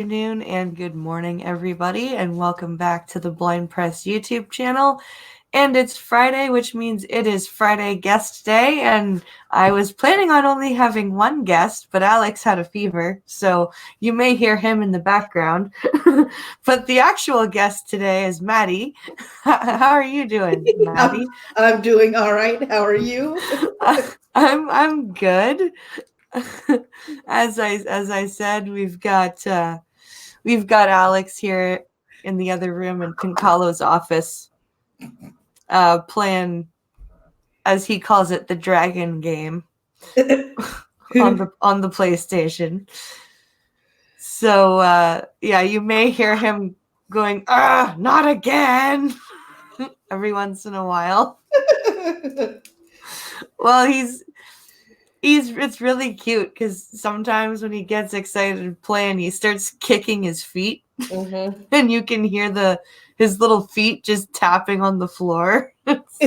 afternoon and good morning, everybody, and welcome back to the Blind Press YouTube channel. And it's Friday, which means it is Friday guest day, and I was planning on only having one guest, but Alex had a fever, so you may hear him in the background. But the actual guest today is Maddy. How are you doing, Maddy? I'm doing all right. How are you? I'm good. As I said, we've got Alex here in the other room in Pincalo's office, playing, as he calls it, the dragon game on the PlayStation. So yeah, you may hear him going, not again, every once in a while. Well, it's really cute because sometimes when he gets excited playing, he starts kicking his feet, and you can hear his little feet just tapping on the floor. It's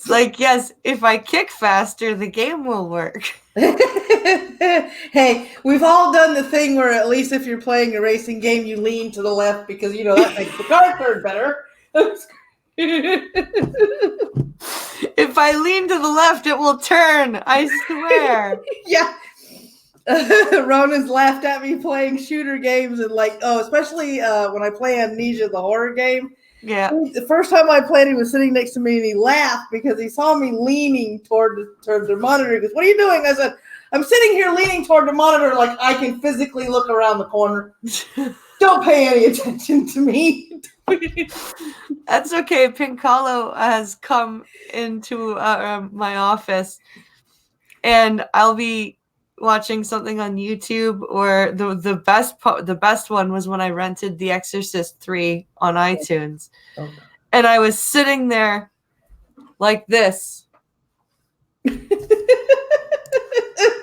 like, yes, if I kick faster, the game will work. Hey, we've all done the thing where at least if you're playing a racing game, you lean to the left because that makes the car turn better. If I lean to the left, it will turn. I swear. Yeah. Ronan's laughed at me playing shooter games and especially when I play Amnesia, the horror game. Yeah. The first time I played, he was sitting next to me and he laughed because he saw me leaning toward the monitor. He goes, "What are you doing?" I said, "I'm sitting here leaning toward the monitor like I can physically look around the corner. Don't pay any attention to me." That's okay. Pincalo has come into my office, and I'll be watching something on YouTube, or the best one was when I rented The Exorcist 3 on iTunes. Okay. And I was sitting there like this.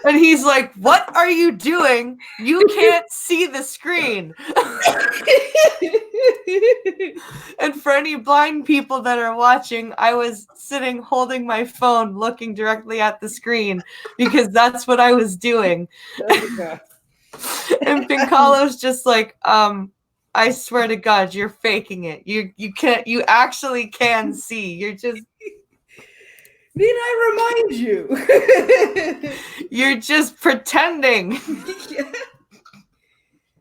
And he's like, "What are you doing? You can't see the screen." And for any blind people that are watching, I was sitting holding my phone looking directly at the screen because that's what I was doing. And Pincalo's just like, "I swear to God, you're faking it. You actually can see. You're just..." Need I remind you? You're just pretending. Yeah.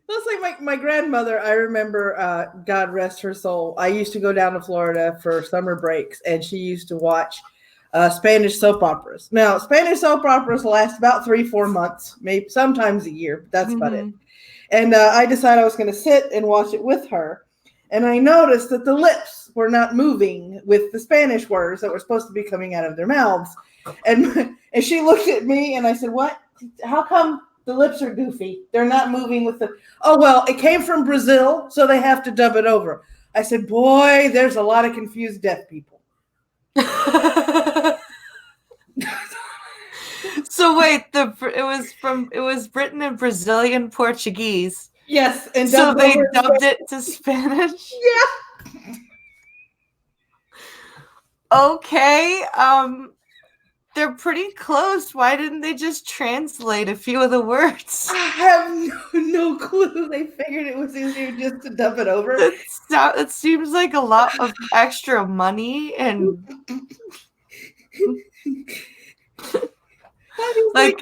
That's like my grandmother. I remember, God rest her soul, I used to go down to Florida for summer breaks, and she used to watch Spanish soap operas. Now, Spanish soap operas last about 3-4 months, maybe sometimes a year, but that's about it. And I decided I was going to sit and watch it with her. And I noticed that the lips were not moving with the Spanish words that were supposed to be coming out of their mouths. And she looked at me and I said, "What? How come the lips are goofy? They're not moving with the..." "Oh, well, it came from Brazil, so they have to dub it over." I said, "Boy, there's a lot of confused deaf people." So wait, it was written in Brazilian Portuguese. Yes, and so they dubbed it to Spanish? Yeah. Okay, they're pretty close. Why didn't they just translate a few of the words? I have no clue. They figured it was easier just to dub it over. It seems like a lot of extra money and like,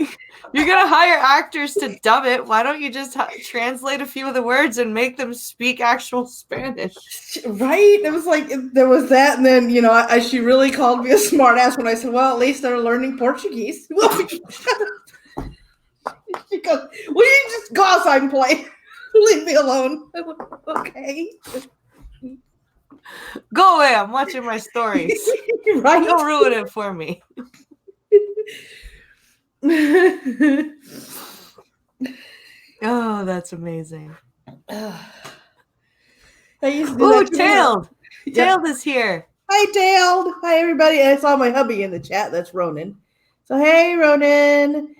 you're going to hire actors to dub it. Why don't you just translate a few of the words and make them speak actual Spanish? Right? It was like, there was that. And then, she really called me a smart ass when I said, "Well, at least they're learning Portuguese." She goes, "Will you just go outside and play? Leave me alone." I'm like, "Okay. Go away. I'm watching my stories." Right? Don't ruin it for me. Oh, that's amazing. Tailed. Yep. Tailed is here. Hi, Tailed. Hi, everybody. I saw my hubby in the chat. That's Ronan. So, hey, Ronan.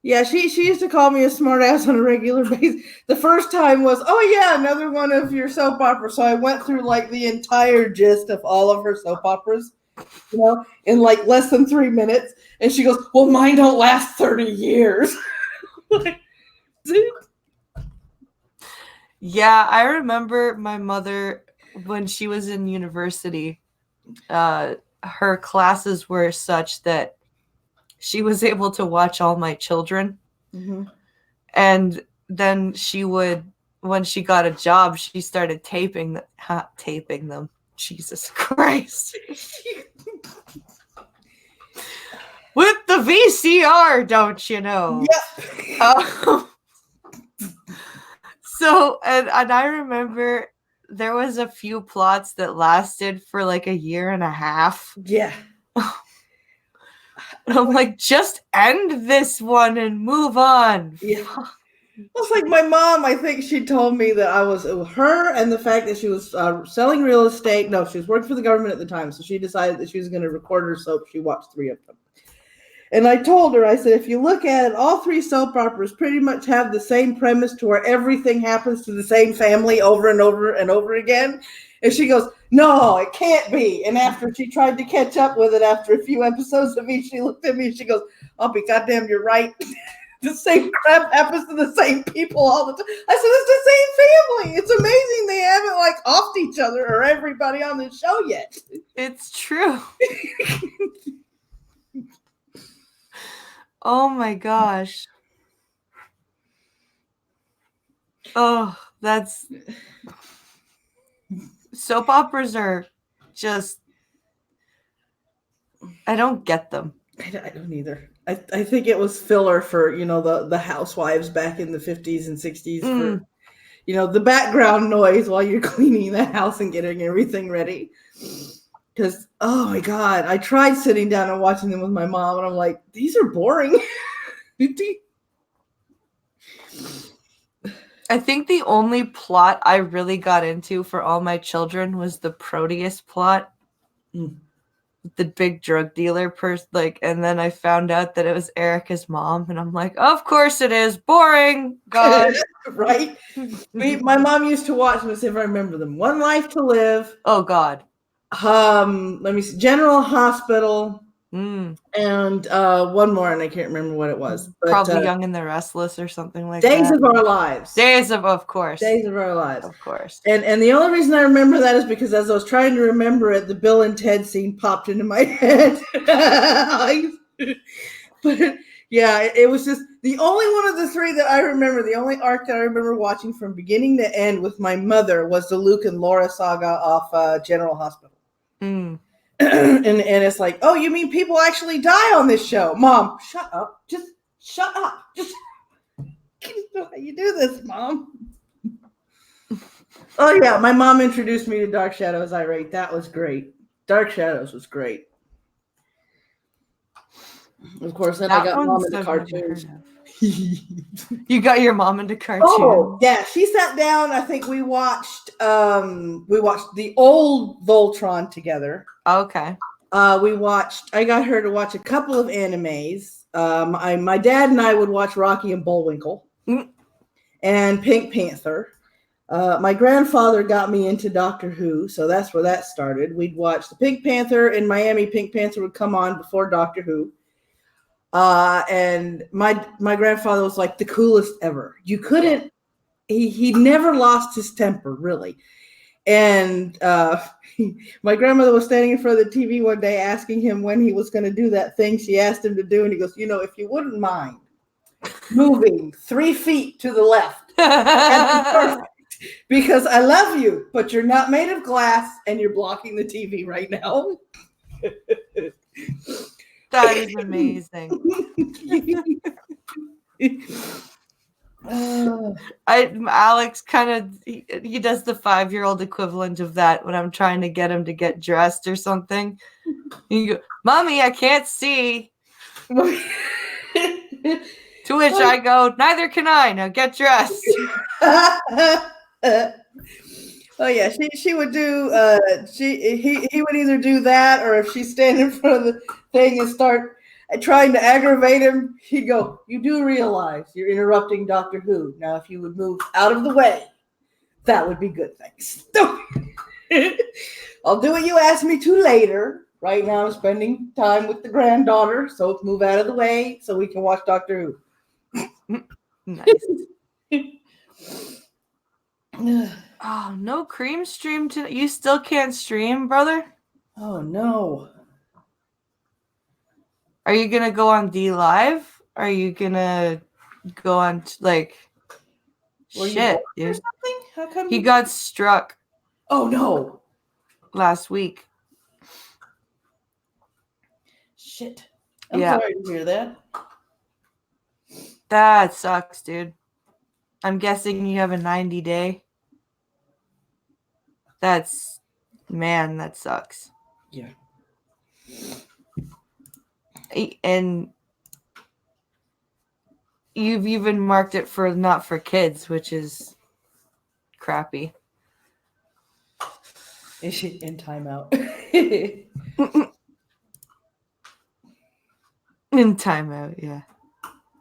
Yeah, she used to call me a smart ass on a regular basis. The first time was, "Oh, yeah, another one of your soap operas." So I went through like the entire gist of all of her soap operas, in like less than 3 minutes. And she goes, "Well, mine don't last 30 years. Yeah, I remember my mother when she was in university. Her classes were such that she was able to watch all my children. Mm-hmm. And then when she got a job, she started taping them. Jesus Christ. With the VCR, don't you know? Yep. And I remember there was a few plots that lasted for like a year and a half. Yeah. I'm like, just end this one and move on. Yeah. It's like my mom, I think she told me that it was her and the fact that she was selling real estate. No, she was working for the government at the time. So she decided that she was going to record her soap. She watched 3 of them. And I told her, I said, if you look at it, all 3 soap operas pretty much have the same premise to where everything happens to the same family over and over and over again. And she goes, no, it can't be. And after she tried to catch up with it after a few episodes of each, she looked at me and she goes, I'll be goddamn, you're right. The same crap happens to the same people all the time. I said, it's the same family. It's amazing they haven't like offed each other or everybody on the show yet. It's true. Oh my gosh. Oh, that's soap operas are just, I don't get them. I don't either. I think it was filler for, the housewives back in the 50s and 60s for, the background noise while you're cleaning the house and getting everything ready. Because, oh my God, I tried sitting down and watching them with my mom, and I'm like, these are boring. I think the only plot I really got into for all my children was the Proteus plot. The big drug dealer person, and then I found out that it was Erica's mom, and I'm like, of course it is. Boring. God. Right? My mom used to watch them, see if I remember them. One Life to Live. Oh God. Let me see. General Hospital. And one more, and I can't remember what it was. But, probably Young and the Restless or something like Days that. of Our Lives. Of course. Days of Our Lives. Of course. And the only reason I remember that is because as I was trying to remember it, the Bill and Ted scene popped into my head. But yeah, it was just the only one of the 3 that I remember. The only arc that I remember watching from beginning to end with my mother was the Luke and Laura saga off General Hospital. And it's like, oh, you mean people actually die on this show? Mom, shut up. Just shut up. Just know how you do this, Mom. Oh, yeah. My mom introduced me to Dark Shadows Irate. That was great. Dark Shadows was great. Of course, then I got Mom into cartoons. You got your mom into cartoons? Oh, yeah. She sat down. I think we watched the old Voltron together. Okay. I got her to watch a couple of animes. My dad and I would watch Rocky and Bullwinkle and Pink Panther. My grandfather got me into Doctor Who, so that's where that started. We'd watch the Pink Panther in Miami. Pink Panther would come on before Doctor Who. And my grandfather was like the coolest ever. You couldn't, he never lost his temper, really. And my grandmother was standing in front of the TV one day asking him when he was going to do that thing she asked him to do. And he goes, if you wouldn't mind moving 3 feet to the left, that'd be perfect. Because I love you, but you're not made of glass and you're blocking the TV right now. That is amazing. Alex kind of he does the 5-year-old equivalent of that when I'm trying to get him to get dressed or something. You go, Mommy, I can't see. To which I go, neither can I. Now get dressed. Oh yeah, she would do. He would either do that, or if she's standing in front of the thing and start trying to aggravate him, he'd go, "You do realize you're interrupting Doctor Who. Now, if you would move out of the way, that would be good. Thanks. I'll do what you asked me to later. Right now, I'm spending time with the granddaughter, so move out of the way so we can watch Doctor Who." Nice. Oh, no cream stream today. You still can't stream, brother? Oh no. Are you gonna go on D Live? Are you gonna go on Were you bored shit, or dude? something? How come He you? got struck Oh no. last week. Shit. I'm Yeah, sorry to hear that. that sucks, dude. I'm guessing you have a 90-day. Man, that sucks. Yeah. And you've even marked it for not for kids, which is crappy. In timeout. In timeout, yeah.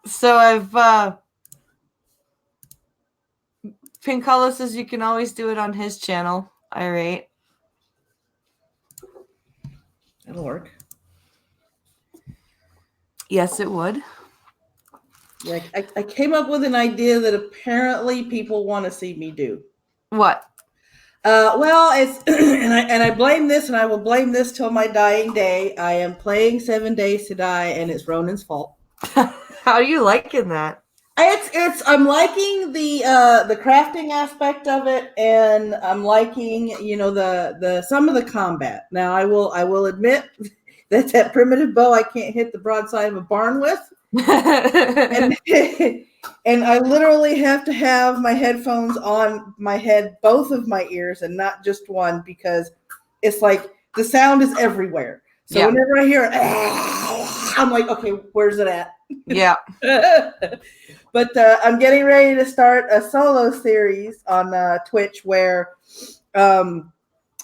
So I've Pincolo says you can always do it on his channel. Irate. It'll work. Yes, it would. Yeah, I came up with an idea that apparently people want to see me do. What? Well, it's and I blame this, and I will blame this till my dying day. I am playing 7 Days to Die, and it's Ronan's fault. How are you liking that? I'm liking the crafting aspect of it, and I'm liking the some of the combat. Now I will admit that primitive bow I can't hit the broadside of a barn with. and, and I literally have to have my headphones on my head, both of my ears, and not just one, because it's like the sound is everywhere. So Yeah. whenever I hear it, I'm like, okay, where's it at? Yeah. But I'm getting ready to start a solo series on Twitch where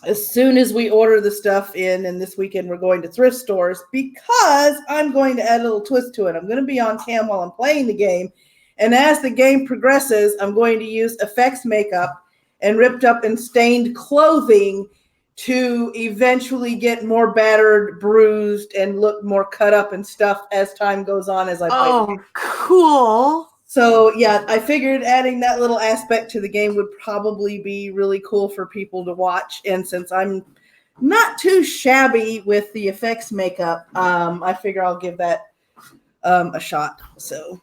as soon as we order the stuff in, and this weekend we're going to thrift stores, because I'm going to add a little twist to it. I'm going to be on cam while I'm playing the game. And as the game progresses, I'm going to use effects makeup and ripped up and stained clothing to eventually get more battered, bruised, and look more cut up and stuff as time goes on as I play. Oh, cool. So, yeah, I figured adding that little aspect to the game would probably be really cool for people to watch. And since I'm not too shabby with the effects makeup, I figure I'll give that a shot. So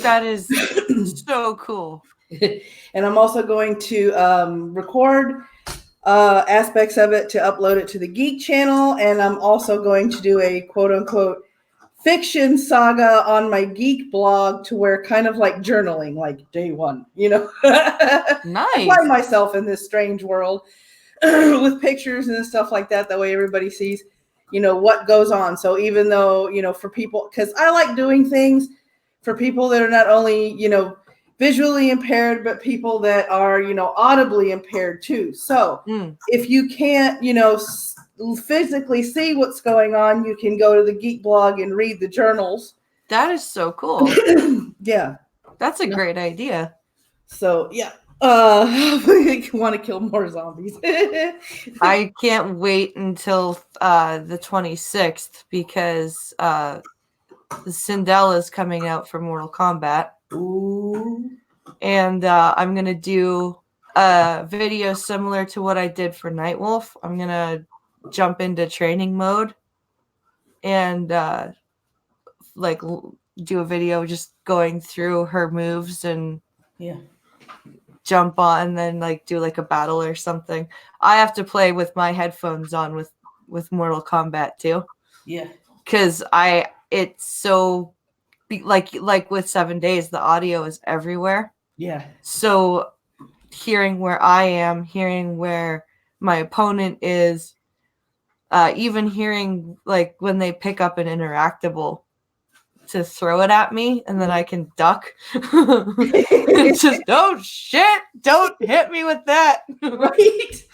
that is so cool. And I'm also going to record aspects of it to upload it to the Geek channel. And I'm also going to do a quote-unquote fiction saga on my Geek blog, to where kind of like journaling, like day one, Nice. I find myself in this strange world with pictures and stuff like that. That way everybody sees, what goes on. So even though, for people, because I like doing things for people that are not only, visually impaired, but people that are, audibly impaired too. So if you can't, physically see what's going on, you can go to the Geek blog and read the journals. That is so cool. Yeah. That's a great idea. So, yeah. I want to kill more zombies. I can't wait until the 26th, because the Sindel is coming out for Mortal Kombat. Ooh. And I'm going to do a video similar to what I did for Nightwolf. I'm going to jump into training mode and do a video just going through her moves and jump on, and then do a battle or something. I have to play with my headphones on with Mortal Kombat too. Yeah. Because it's so like with 7 Days, the audio is everywhere. Yeah. So hearing where I am, hearing where my opponent is, even hearing when they pick up an interactable to throw it at me, and then I can duck. It's just, oh shit, don't hit me with that. Right?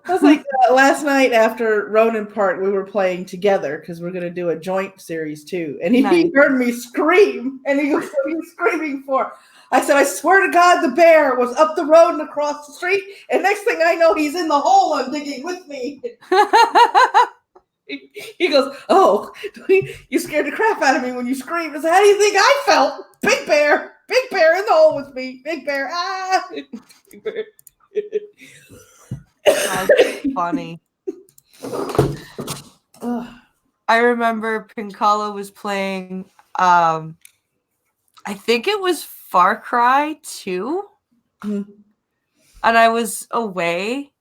I was like, last night after Ronan part, we were playing together because we're going to do a joint series too. And he heard me scream, and he goes, what are you screaming for? I said, I swear to God, the bear was up the road and across the street. And next thing I know, he's in the hole I'm digging with me. He goes, oh, you scared the crap out of me when you screamed. I said, how do you think I felt? Big bear in the hole hole with me, Big Bear. Ah, Big Bear. That's funny. I remember Pinkala was playing, I think it was Far Cry 2, and I was away.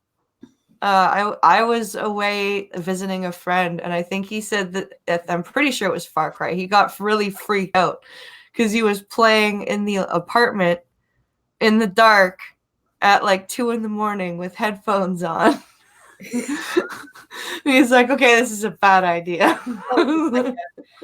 I was away visiting a friend, and I think he said that I'm pretty sure it was Far Cry. He got really freaked out because he was playing in the apartment in the dark at like 2 a.m. with headphones on. He's like, okay, this is a bad idea.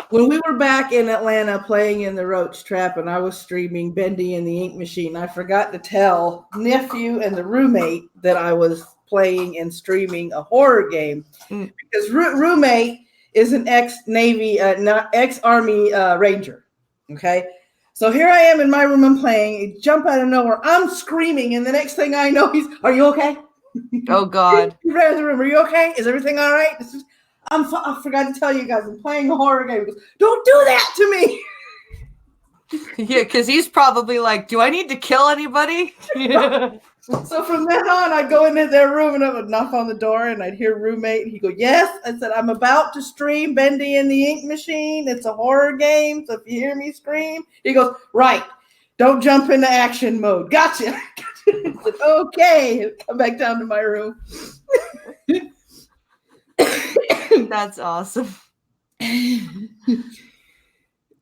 When we were back in Atlanta playing in the Roach Trap and I was streaming Bendy and the Ink Machine, I forgot to tell nephew and the roommate that I was playing and streaming a horror game because roommate is an ex-Navy, not ex-Army Ranger. Okay. So here I am in my room, I'm playing, jump out of nowhere, I'm screaming, and the next thing I know, he's, are you okay? Oh, God. He ran the room, are you okay? Is everything all right? I forgot to tell you guys, I'm playing a horror game. He goes, don't do that to me. Yeah, because he's probably like, do I need to kill anybody? So from then on, I'd go into their room and I would knock on the door and I'd hear roommate. And he'd go, yes. I said, I'm about to stream Bendy and the Ink Machine. It's a horror game. So if you hear me scream, he goes, right. Don't jump into action mode. Gotcha. I said, okay. Come back down to my room. That's awesome.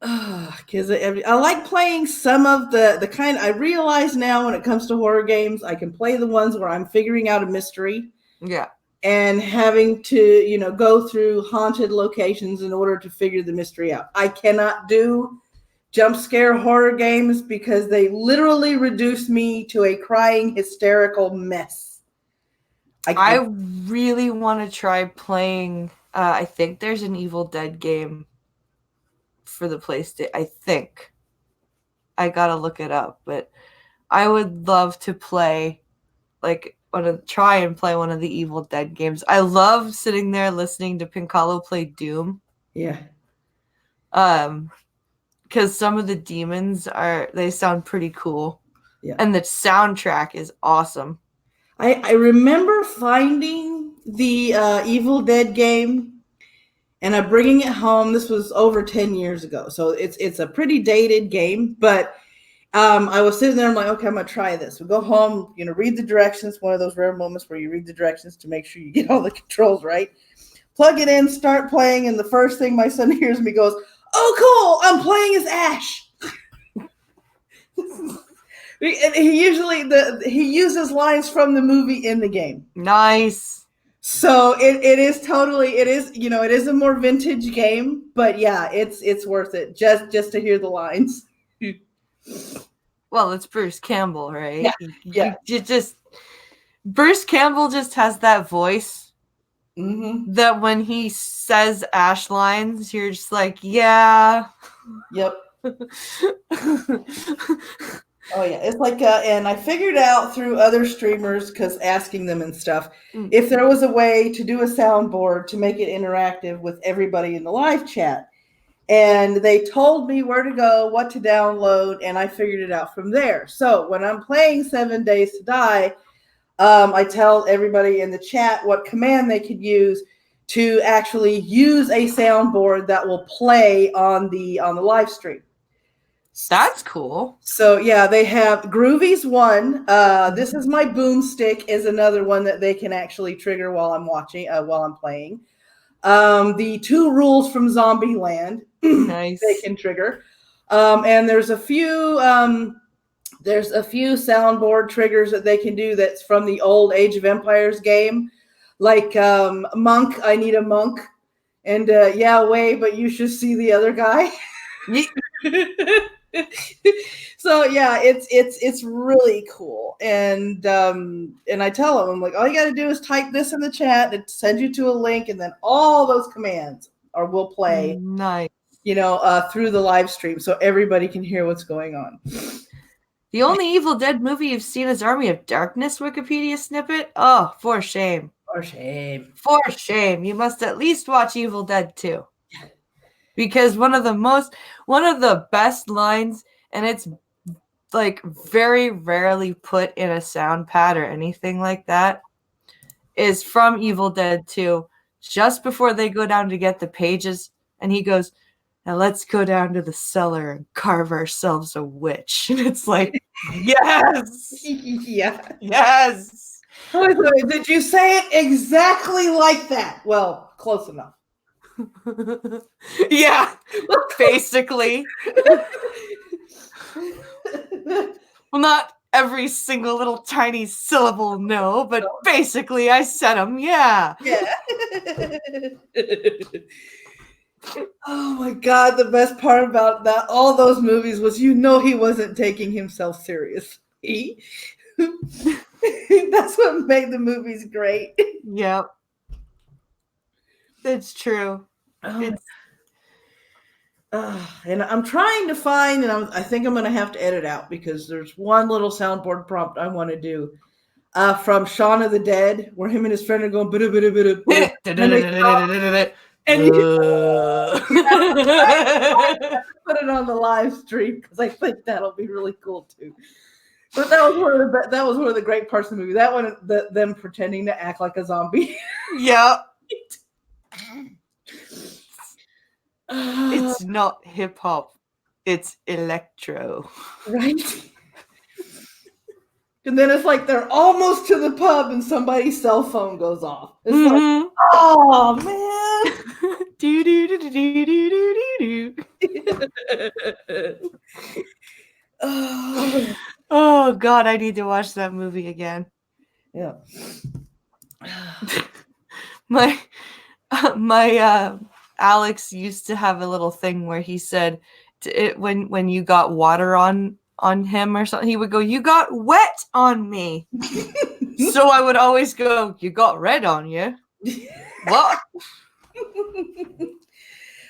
Because I like playing some of the kind. I realize now when it comes to horror games, I can play the ones where I'm figuring out a mystery. Yeah. And having to, go through haunted locations in order to figure the mystery out. I cannot do jump scare horror games because they literally reduce me to a crying, hysterical mess. I really want to try playing. I think there's an Evil Dead game for the PlayStation. I think. I gotta look it up, but I would love to play, try and play one of the Evil Dead games. I love sitting there listening to Pinkalo play Doom. Yeah. Because some of the demons they sound pretty cool. Yeah. And the soundtrack is awesome. I remember finding the Evil Dead game and I'm bringing it home. This was over 10 years ago. So it's a pretty dated game, but I was sitting there. I'm like, okay, I'm going to try this. We go home, read the directions. One of those rare moments where you read the directions to make sure you get all the controls right. Plug it in, start playing. And the first thing my son hears me goes, oh, cool. I'm playing as Ash. And he uses lines from the movie in the game. Nice. So it is a more vintage game, but yeah, it's worth it just to hear the lines. Well, it's Bruce Campbell, right? Yeah. Bruce Campbell just has that voice that when he says Ash lines, you're just like, yeah. Yep. Oh yeah, it's like, and I figured out through other streamers, because asking them and stuff, if there was a way to do a soundboard to make it interactive with everybody in the live chat. And they told me where to go, what to download, and I figured it out from there. So when I'm playing 7 Days to Die, I tell everybody in the chat what command they could use to actually use a soundboard that will play on the live stream. That's cool. So yeah, they have Groovy's one. This is my boomstick is another one that they can actually trigger while I'm watching, while I'm playing. The 2 rules from Zombieland, nice. They can trigger. And there's a few soundboard triggers that they can do that's from the old Age of Empires game, like monk. I need a monk, and yeah, way, but you should see the other guy. So yeah, it's really cool, and I tell them, I'm like, all you got to do is type this in the chat, it sends you to a link, and then all those commands will play, nice, through the live stream, so everybody can hear what's going on. The only Evil Dead movie you've seen is Army of Darkness Wikipedia snippet. Oh, for shame! For shame! For shame! You must at least watch Evil Dead 2. Because one of the best lines, and it's like very rarely put in a sound pad or anything like that is from Evil Dead 2, just before they go down to get the pages, and he goes, "Now let's go down to the cellar and carve ourselves a witch." And it's like, yes, Yeah. yes. Wait, did you say it exactly like that? Well, close enough. Yeah, basically. Well, not every single little tiny syllable, no, but basically I said them, yeah. Yeah. Oh my God, the best part about that all those movies was he wasn't taking himself seriously. That's what made the movies great. Yep. It's true. It's and I'm trying to find, and I think I'm going to have to edit out because there's one little soundboard prompt I want to do from Shaun of the Dead, where him and his friend are going, "Bada, bada, bada, bada," and you put it on the live stream because I think that'll be really cool too. But that was one of the great parts of the movie. That one, them pretending to act like a zombie. Yeah. It's not hip hop. It's electro. Right? And then it's like they're almost to the pub and somebody's cell phone goes off. It's like, oh man. Do do do do do do do do. Oh God, I need to watch that movie again. Yeah. My Alex used to have a little thing where he said when you got water on him or something, he would go, "You got wet on me." So I would always go, "You got red on you." What?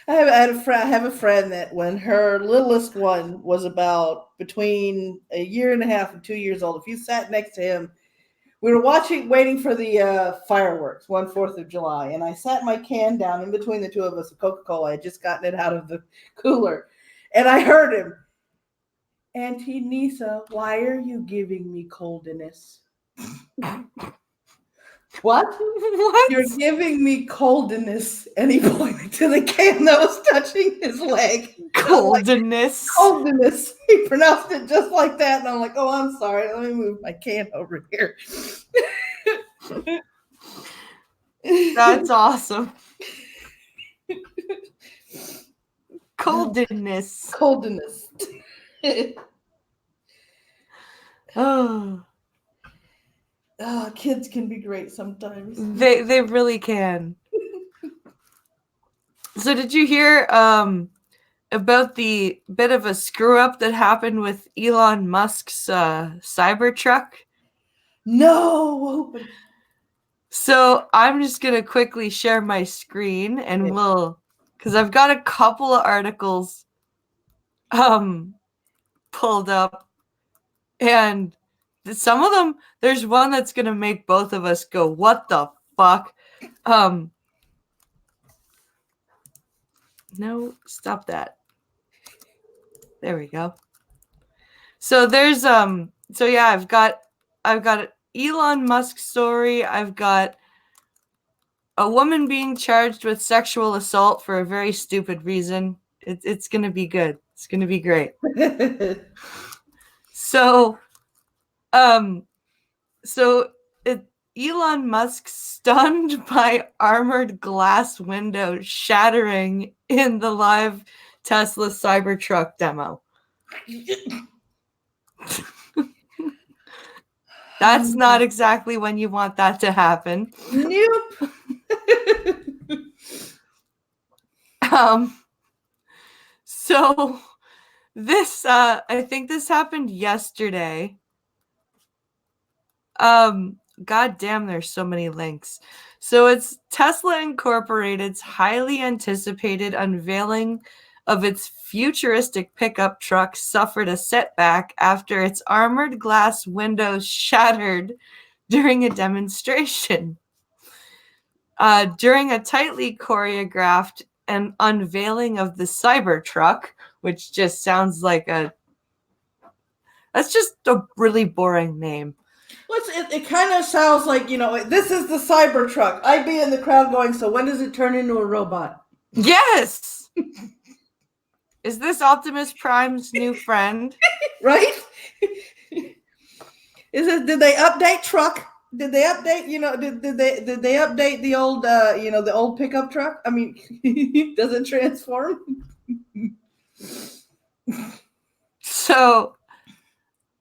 I have a friend that when her littlest one was about between a year and a half and 2 years old, if you sat next to him, we were waiting for the fireworks, 4th of July, and I sat my can down in between the two of us of Coca-Cola. I had just gotten it out of the cooler, and I heard him, "Auntie Nisa, why are you giving me coldness?" What? What? "You're giving me coldness." And he pointed to the can that was touching his leg. Coldness. Like, coldness. He pronounced it just like that. And I'm like, oh, I'm sorry. Let me move my can over here. That's awesome. Coldness. Coldness. Oh. Kids can be great sometimes. They really can. So did you hear about the bit of a screw up that happened with Elon Musk's Cybertruck? No. So I'm just gonna quickly share my screen and because I've got a couple of articles pulled up, and some of them, there's one that's gonna make both of us go, "What the fuck?" No, stop that. There we go. So there's so yeah, I've got Elon Musk story. I've got a woman being charged with sexual assault for a very stupid reason. It's gonna be good. It's gonna be great. So Elon Musk stunned by armored glass window shattering in the live Tesla Cybertruck demo. That's not exactly when you want that to happen. Nope. So this I think this happened yesterday. God damn, there's so many links. So it's Tesla Incorporated's highly anticipated unveiling of its futuristic pickup truck suffered a setback after its armored glass windows shattered during a demonstration. During a tightly choreographed and unveiling of the Cybertruck, which just sounds like a That's just a really boring name. Well, it kind of sounds like, this is the Cybertruck. I'd be in the crowd going, so when does it turn into a robot? Yes! Is this Optimus Prime's new friend? Right? Did they update truck? Did they update, did they update the old, the old pickup truck? I mean, does it transform? So,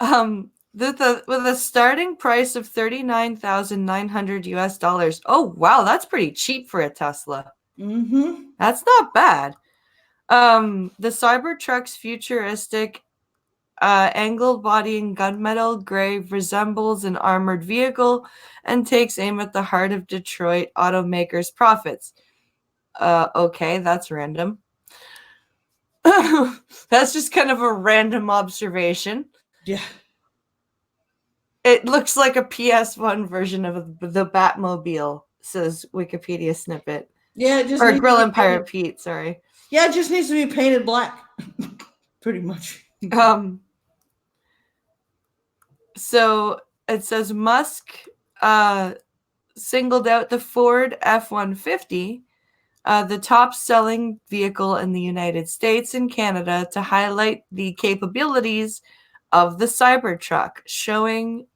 with a starting price of $39,900 US. Oh, wow, that's pretty cheap for a Tesla. Mm-hmm. That's not bad. The Cybertruck's futuristic angled body in gunmetal gray resembles an armored vehicle and takes aim at the heart of Detroit automakers' profits. Okay, that's random. That's just kind of a random observation. Yeah. It looks like a PS1 version of the Batmobile, says Wikipedia snippet. Yeah, it just or needs Grill to be and Pirate painted. Pete, sorry. Yeah, it just needs to be painted black. Pretty much. So it says Musk singled out the Ford F-150, the top-selling vehicle in the United States and Canada, to highlight the capabilities of the Cybertruck, showing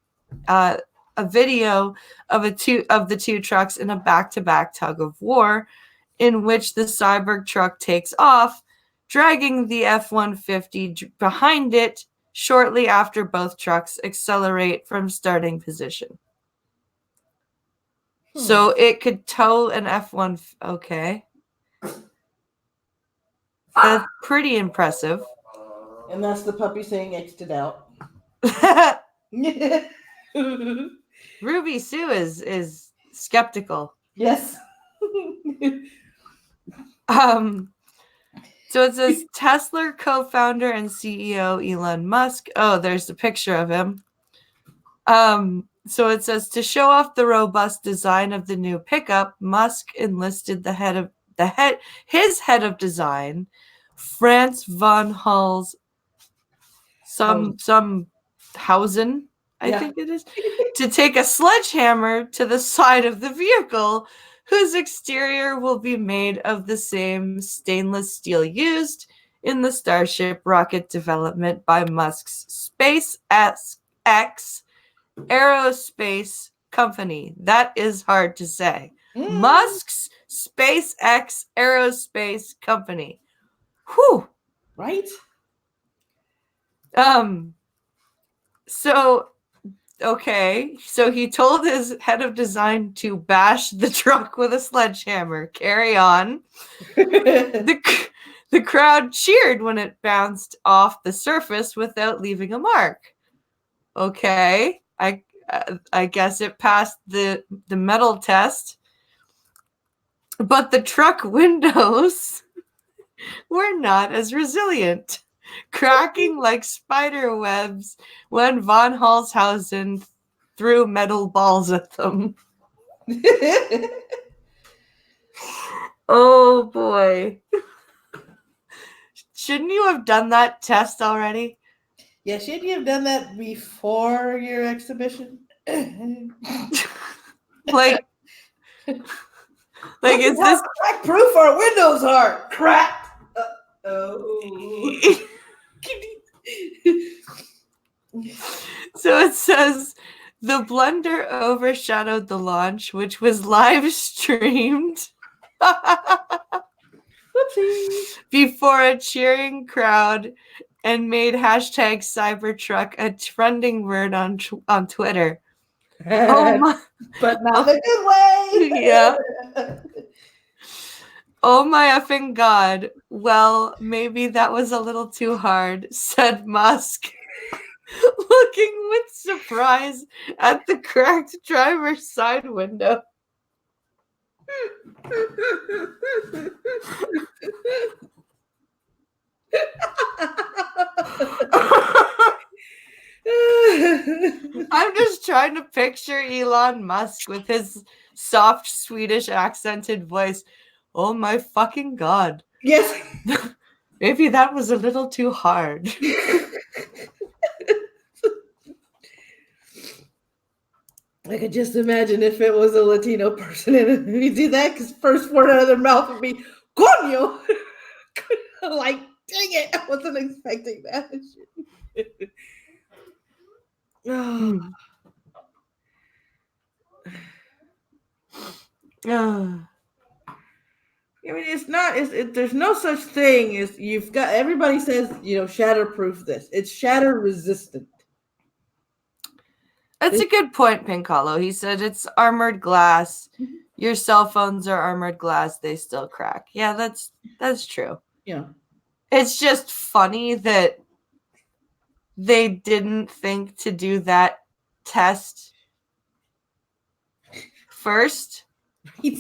a video of the two trucks in a back-to-back tug of war, in which the Cybertruck takes off, dragging the F-150 behind it shortly after both trucks accelerate from starting position. So it could tow an F-1. Okay. That's pretty impressive. And that's the puppy saying X'd it out. Ruby Sue is skeptical. Yes. So it says Tesla co-founder and CEO Elon Musk. Oh, there's a picture of him. So it says, to show off the robust design of the new pickup, Musk enlisted his head of design, Franz von Hals, some Hausen, I think it is, to take a sledgehammer to the side of the vehicle, whose exterior will be made of the same stainless steel used in the Starship rocket development by Musk's SpaceX Aerospace Company. That is hard to say. Musk's SpaceX Aerospace Company. Whew. Right? So, okay. So he told his head of design to bash the truck with a sledgehammer. Carry on. The crowd cheered when it bounced off the surface without leaving a mark. Okay. I guess it passed the metal test. But the truck windows were not as resilient, cracking like spider webs when von Holzhausen threw metal balls at them. Oh boy. Shouldn't you have done that test already? Yeah, shouldn't you have done that before your exhibition? like is this crack proof our windows are? Crack. Oh. So it says the blunder overshadowed the launch, which was live streamed before a cheering crowd and made hashtag Cybertruck a trending word on Twitter. Oh my, but not the good way. Yeah. Oh my effing God. Well, maybe that was a little too hard, said Musk, looking with surprise at the cracked driver's side window. I'm just trying to picture Elon Musk with his soft Swedish accented voice. Oh my fucking God. Yes. Maybe that was a little too hard. I could just imagine if it was a Latino person and we do that, because first word out of their mouth would be "coño." Like, dang it, I wasn't expecting that. Oh. I mean, it's not. There's no such thing as you've got. Everybody says, shatterproof this. It's shatter resistant. That's a good point, Pincalo. He said it's armored glass. Your cell phones are armored glass. They still crack. Yeah, that's true. Yeah. It's just funny that they didn't think to do that test first. Right.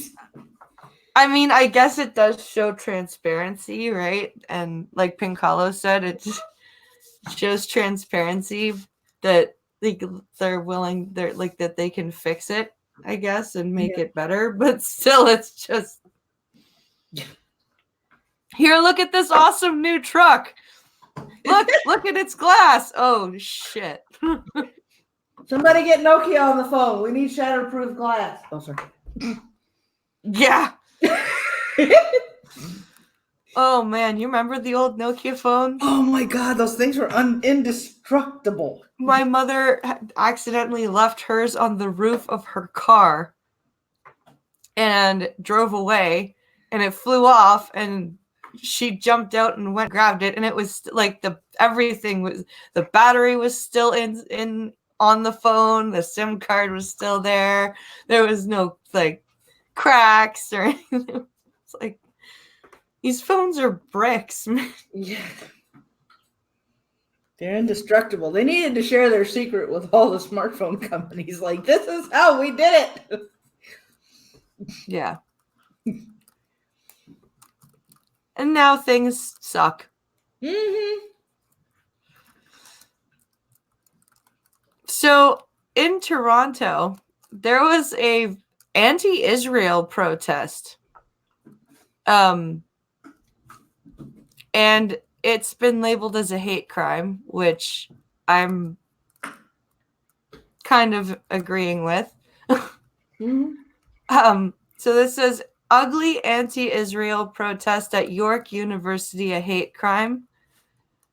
I mean, I guess it does show transparency, right? And like Pincalo said, it shows transparency that they're willing, that they can fix it, I guess, and make it better. But still, it's just here. Look at this awesome new truck. Look at its glass. Oh shit! Somebody get Nokia on the phone. We need shatterproof glass. Oh, sorry. Yeah. Oh man, you remember the old Nokia phones? Oh my god, those things were indestructible. My mother accidentally left hers on the roof of her car and drove away, and it flew off, and she jumped out and went and grabbed it, and it was like the battery was still in on the phone, the SIM card was still there. There was no like cracks or anything. It's like these phones are bricks. Yeah. They're indestructible. They needed to share their secret with all the smartphone companies. Like, this is how we did it. Yeah. And now things suck. Mm-hmm. So in Toronto, there was a anti-Israel protest. And it's been labeled as a hate crime, which I'm kind of agreeing with. Mm-hmm. So this says ugly anti-Israel protest at York University, a hate crime.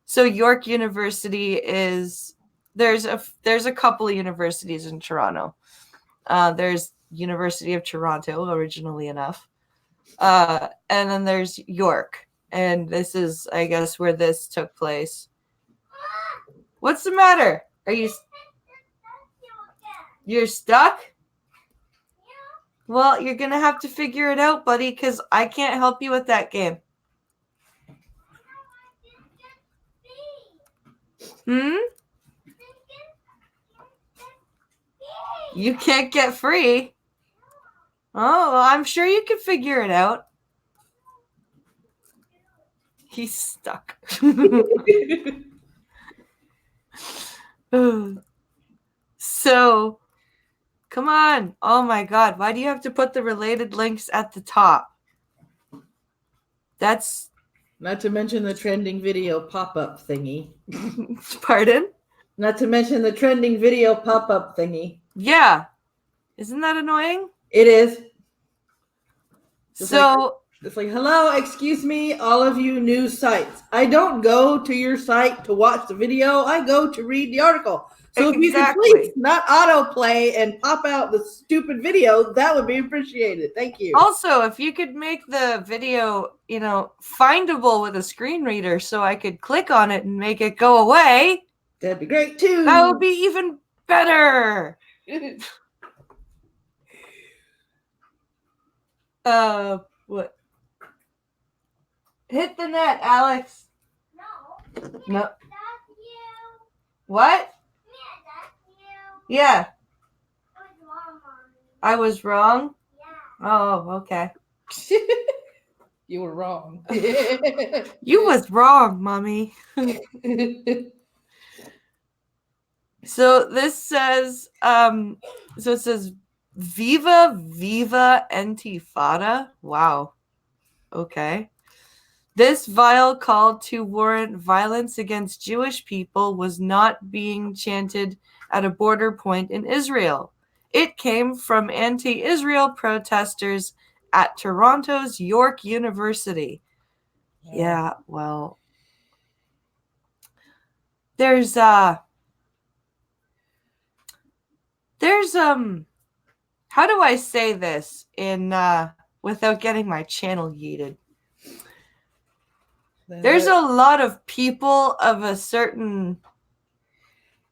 So York University is there's a couple of universities in Toronto. There's University of Toronto, originally enough, and then there's York, and this is, I guess, where this took place. What's the matter? You're stuck? Well, you're gonna have to figure it out, buddy, because I can't help you with that game. You can't get free? Oh, well, I'm sure you can figure it out. He's stuck. So, come on. Oh my God. Why do you have to put the related links at the top? That's... Not to mention the trending video pop-up thingy. Pardon? Not to mention the trending video pop-up thingy. Yeah. Isn't that annoying? It is. So... It's like, hello, excuse me, all of you news sites. I don't go to your site to watch the video. I go to read the article. So if you could please not autoplay and pop out the stupid video, that would be appreciated. Thank you. Also, if you could make the video, findable with a screen reader so I could click on it and make it go away. That'd be great too. That would be even better. What? Hit the net, Alex. No. That's you. What? Yeah, that's you. Yeah. I was wrong, Mommy. I was wrong? Yeah. Oh, okay. You were wrong. You was wrong, Mommy. So this says, it says, Viva Intifada. Wow. Okay. This vile call to warrant violence against Jewish people was not being chanted at a border point in Israel. It came from anti-Israel protesters at Toronto's York University. Yeah, well, there's how do I say this in without getting my channel yeeted? There's a lot of people of a certain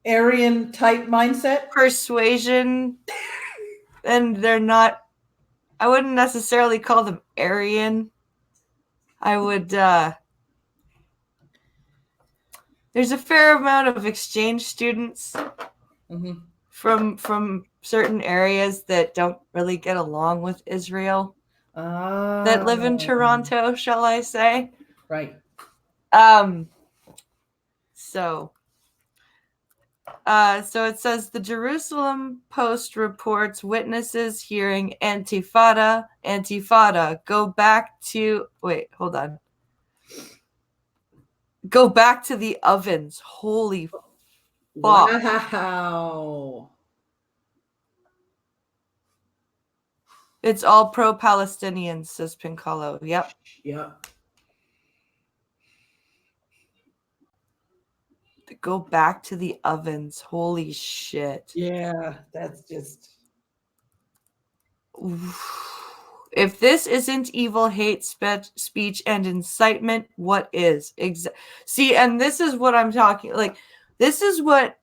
Aryan type mindset, persuasion, and they're not, I wouldn't necessarily call them Aryan. I would there's a fair amount of exchange students from certain areas that don't really get along with Israel that live in Toronto, shall I say. Right. So it says the Jerusalem Post reports witnesses hearing Antifada, go back to the ovens. Holy fuck. Wow. It's all pro-Palestinians, says Pincolo. Yep. Go back to the ovens. Holy shit. Yeah, that's just... If this isn't evil hate speech and incitement, what is? See, and this is what I'm talking, like, this is what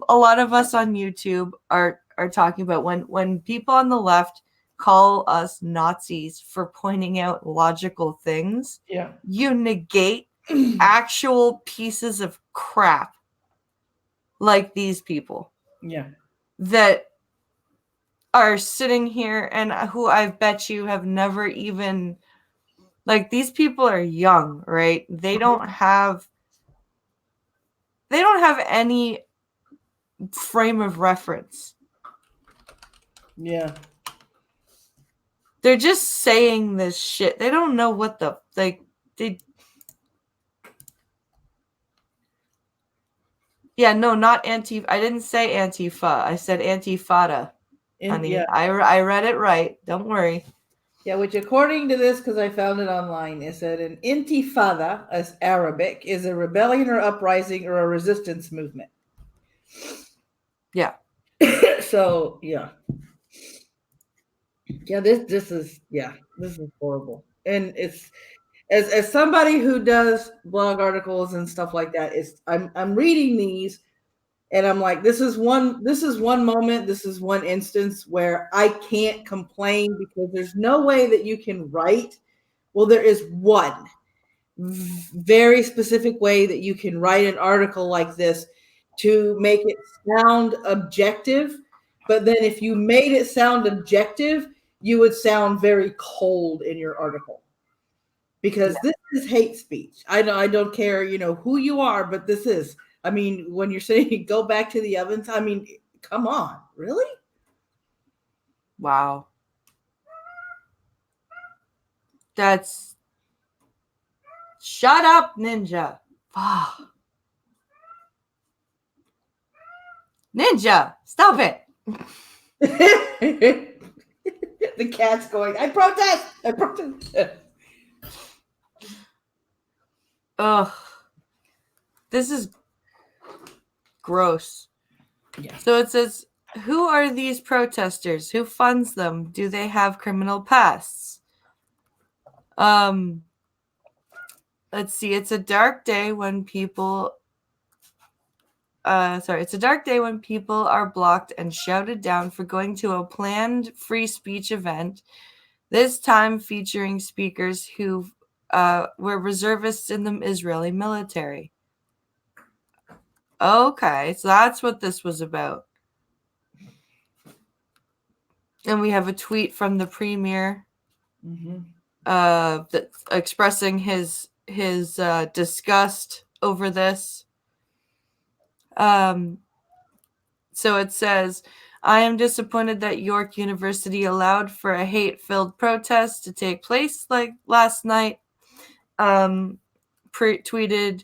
a lot of us on YouTube are talking about when people on the left call us Nazis for pointing out logical things. Yeah. You negate actual pieces of crap like these people. Yeah. That are sitting here and who I bet you have never even, like, these people are young, right? They don't have any frame of reference. Yeah. They're just saying this shit. They don't know what the, like, yeah, no, not Antifa. I didn't say Antifa. I said Antifada, honey. Yeah. I read it right. Don't worry. Yeah, which according to this, because I found it online, it said an intifada, as Arabic, is a rebellion or uprising or a resistance movement. Yeah. So, yeah. Yeah, this is horrible. And it's, as somebody who does blog articles and stuff like that, I'm reading these and I'm like, this is one moment, this is one instance where I can't complain, because there's no way that you can write. Well, there is one very specific way that you can write an article like this to make it sound objective. But then if you made it sound objective, you would sound very cold in your article, because this is hate speech. I don't care, who you are, but this is, I mean, when you're saying go back to the ovens, I mean, come on, really? Wow. That's, shut up, Ninja. Ninja, stop it. The cat's going, I protest. Ugh. This is gross. Yeah. So it says, who are these protesters? Who funds them? Do they have criminal pasts? Let's see. It's a dark day when people are blocked and shouted down for going to a planned free speech event, this time featuring speakers who were reservists in the Israeli military. Okay, so that's what this was about. And we have a tweet from the premier that's expressing his disgust over this. So it says, I am disappointed that York University allowed for a hate-filled protest to take place like last night. Tweeted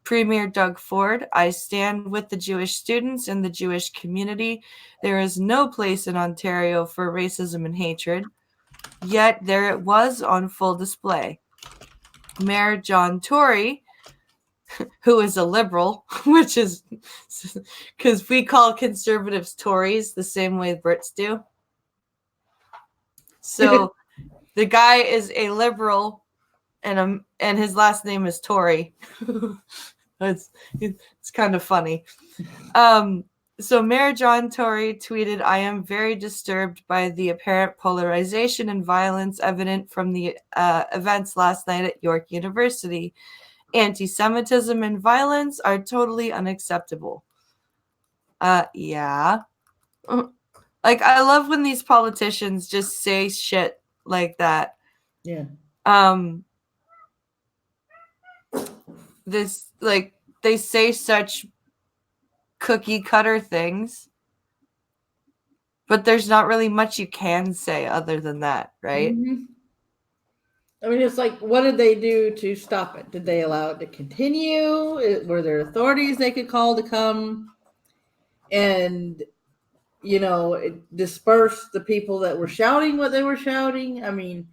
Premier Doug Ford, I stand with the Jewish students and the Jewish community. There is no place in Ontario for racism and hatred. Yet there it was on full display. Mayor John Tory, who is a liberal, which is because we call conservatives Tories the same way Brits do. So the guy is a liberal, and his last name is Tory. it's kind of funny. So Mayor John Tory tweeted, "I am very disturbed by the apparent polarization and violence evident from the events last night at York University. Anti-Semitism and violence are totally unacceptable." Yeah. Like, I love when these politicians just say shit like that. Yeah. This, like, they say such cookie cutter things, but there's not really much you can say other than that, right? Mm-hmm. I mean, it's like, what did they do to stop it? Did they allow it to continue? Were there authorities they could call to come and, disperse the people that were shouting what they were shouting? I mean,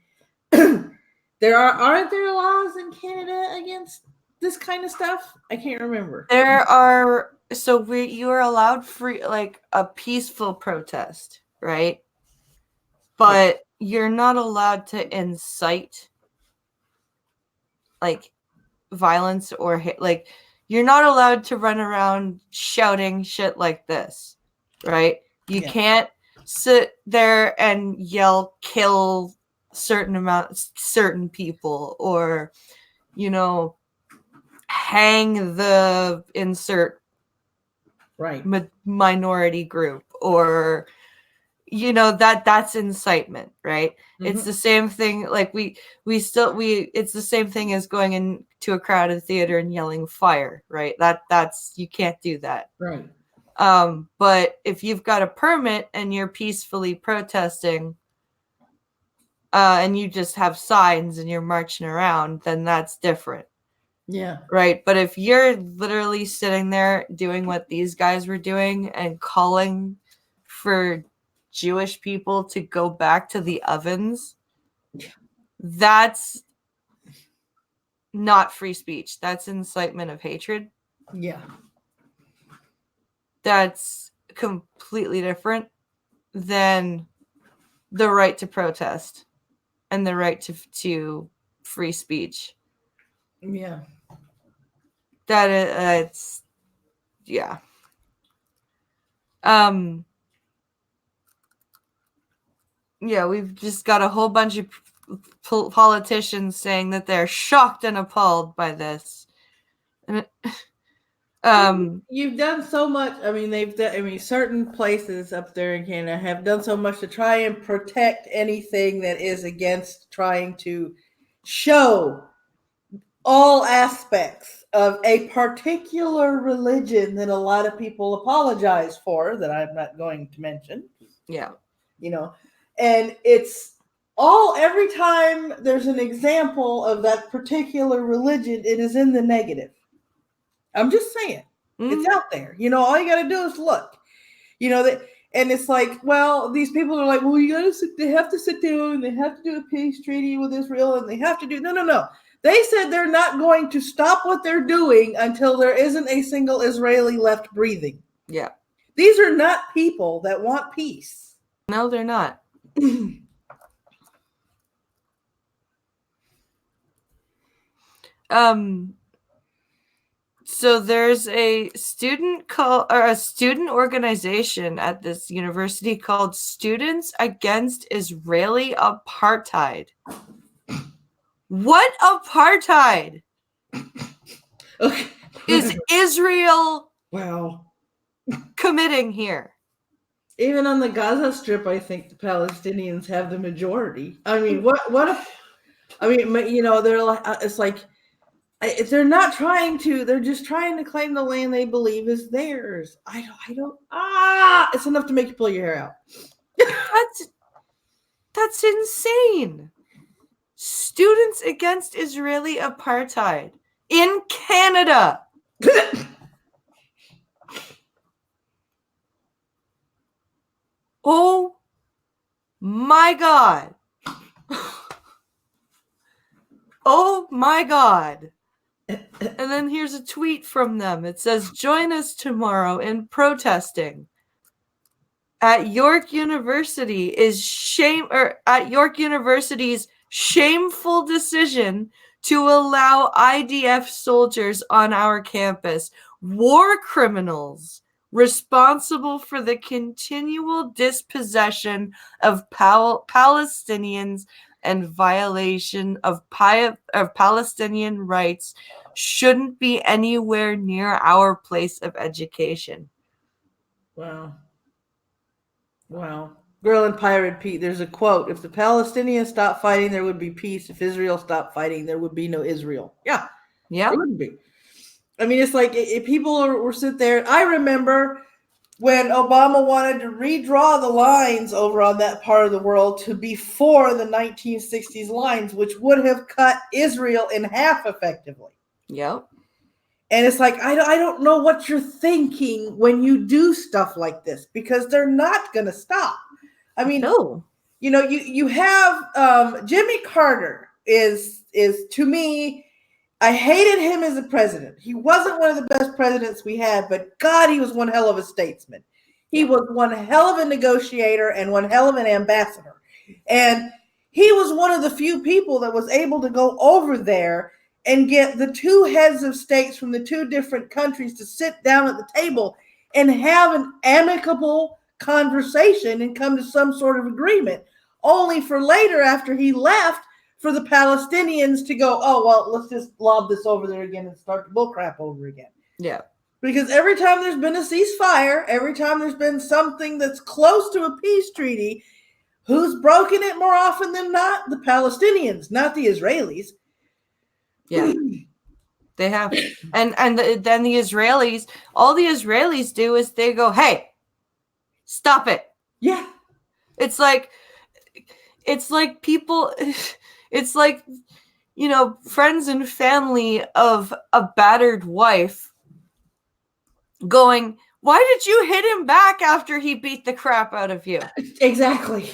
aren't there laws in Canada against this kind of stuff? I can't remember. There are, so you are allowed free, like, a peaceful protest, right? But you're not allowed to incite, like, violence or like, you're not allowed to run around shouting shit like this, right? You can't sit there and yell, kill certain people, or, hang the insert minority group, or that's incitement, right? Mm-hmm. It's the same thing. Like, it's the same thing as going into a crowded theater and yelling fire, right? That's you can't do that, right? But if you've got a permit and you're peacefully protesting, and you just have signs and you're marching around, then that's different. Yeah. Right. But if you're literally sitting there doing what these guys were doing and calling for Jewish people to go back to the ovens, that's not free speech. That's incitement of hatred. Yeah. That's completely different than the right to protest and the right to free speech. Yeah. It's yeah. Yeah, we've just got a whole bunch of politicians saying that they're shocked and appalled by this. You've done so much. I mean, certain places up there in Canada have done so much to try and protect anything that is against trying to show all aspects of a particular religion that a lot of people apologize for, that I'm not going to mention. Yeah. And it's all, every time there's an example of that particular religion, it is in the negative. I'm just saying. Mm-hmm. It's out there. All you got to do is look. And it's like, well, these people are like, well, they have to sit down and they have to do a peace treaty with Israel, and they have to do, no. They said they're not going to stop what they're doing until there isn't a single Israeli left breathing. Yeah. These are not people that want peace. No, they're not. So there's a student organization at this university called Students Against Israeli Apartheid. What apartheid? Okay. Is Israel committing here? Even on the Gaza Strip, I think the Palestinians have the majority. I mean, they're like, it's like, they're not trying to, they're just trying to claim the land they believe is theirs. It's enough to make you pull your hair out. That's insane. Students Against Israeli Apartheid in Canada. Oh my God. Oh my God. And then here's a tweet from them. It says, join us tomorrow in protesting. At York University's shameful decision to allow IDF soldiers on our campus, war criminals responsible for the continual dispossession of Palestinians and violation of Palestinian rights shouldn't be anywhere near our place of education. Wow. Wow. Girl and Pirate Pete, there's a quote. If the Palestinians stopped fighting, there would be peace. If Israel stopped fighting, there would be no Israel. Yeah. Yeah. It wouldn't be. I mean, it's like if people were sit there. I remember when Obama wanted to redraw the lines over on that part of the world to before the 1960s lines, which would have cut Israel in half effectively. Yep. And it's like, I don't know what you're thinking when you do stuff like this, because they're not going to stop. I mean, no. You have Jimmy Carter is to me, I hated him as a president. He wasn't one of the best presidents we had, but God, he was one hell of a statesman. He was one hell of a negotiator and one hell of an ambassador. And he was one of the few people that was able to go over there and get the two heads of states from the two different countries to sit down at the table and have an amicable conversation and come to some sort of agreement, only for later, after he left, for the Palestinians to go, oh, well, let's just lob this over there again and start the bullcrap over again. Yeah. Because every time there's been a ceasefire, every time there's been something that's close to a peace treaty, who's broken it more often than not? The Palestinians, not the Israelis. Yeah, they have. And then the Israelis, all the Israelis do is they go, hey, stop it. Yeah. It's like people, it's like, friends and family of a battered wife going, why did you hit him back after he beat the crap out of you? Exactly.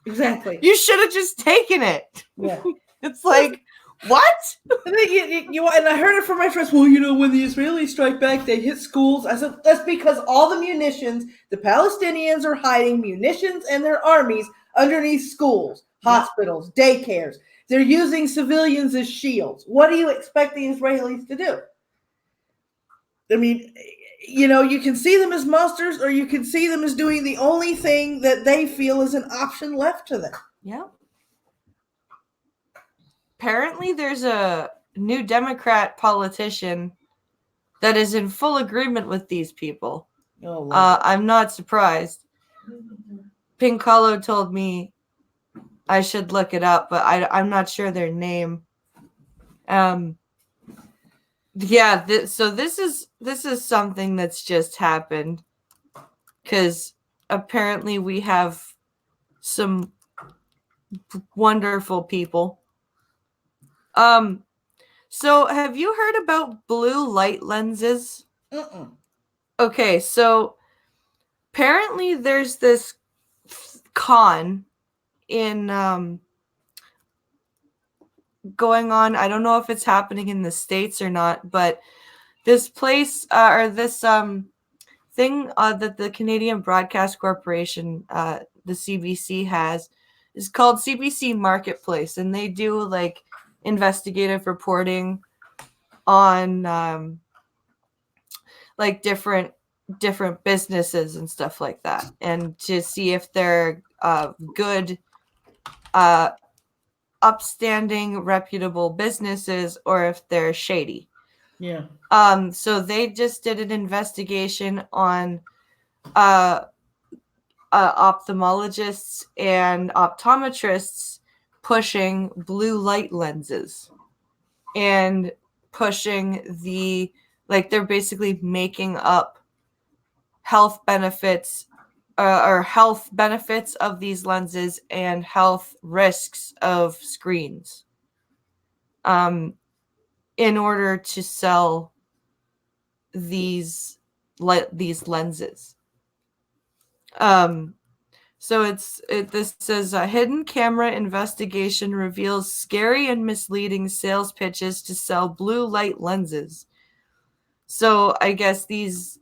You should have just taken it. Yeah. It's like, what? And I heard it from my friends. Well, when the Israelis strike back, they hit schools. I said, that's because all the munitions, the Palestinians are hiding munitions and their armies underneath schools, hospitals, daycares. They're using civilians as shields. What do you expect the Israelis to do? I mean, you can see them as monsters, or you can see them as doing the only thing that they feel is an option left to them. Yeah. Apparently, there's a new Democrat politician that is in full agreement with these people. Oh, I'm not surprised. Pinkalo told me I should look it up, but I'm not sure their name. Yeah. So this is something that's just happened, because apparently we have some wonderful people. So have you heard about blue light lenses? Okay, so apparently there's this con in going on. I don't know if it's happening in the States or not, but this place or this thing that the Canadian Broadcast Corporation, the CBC, has is called CBC Marketplace, and they do like investigative reporting on like different businesses and stuff like that, and to see if they're good, upstanding, reputable businesses, or if they're shady. Yeah. So they just did an investigation on ophthalmologists and optometrists pushing blue light lenses and pushing they're basically making up health benefits or health benefits of these lenses and health risks of screens in order to sell these lenses. So this says a hidden camera investigation reveals scary and misleading sales pitches to sell blue light lenses. So I guess these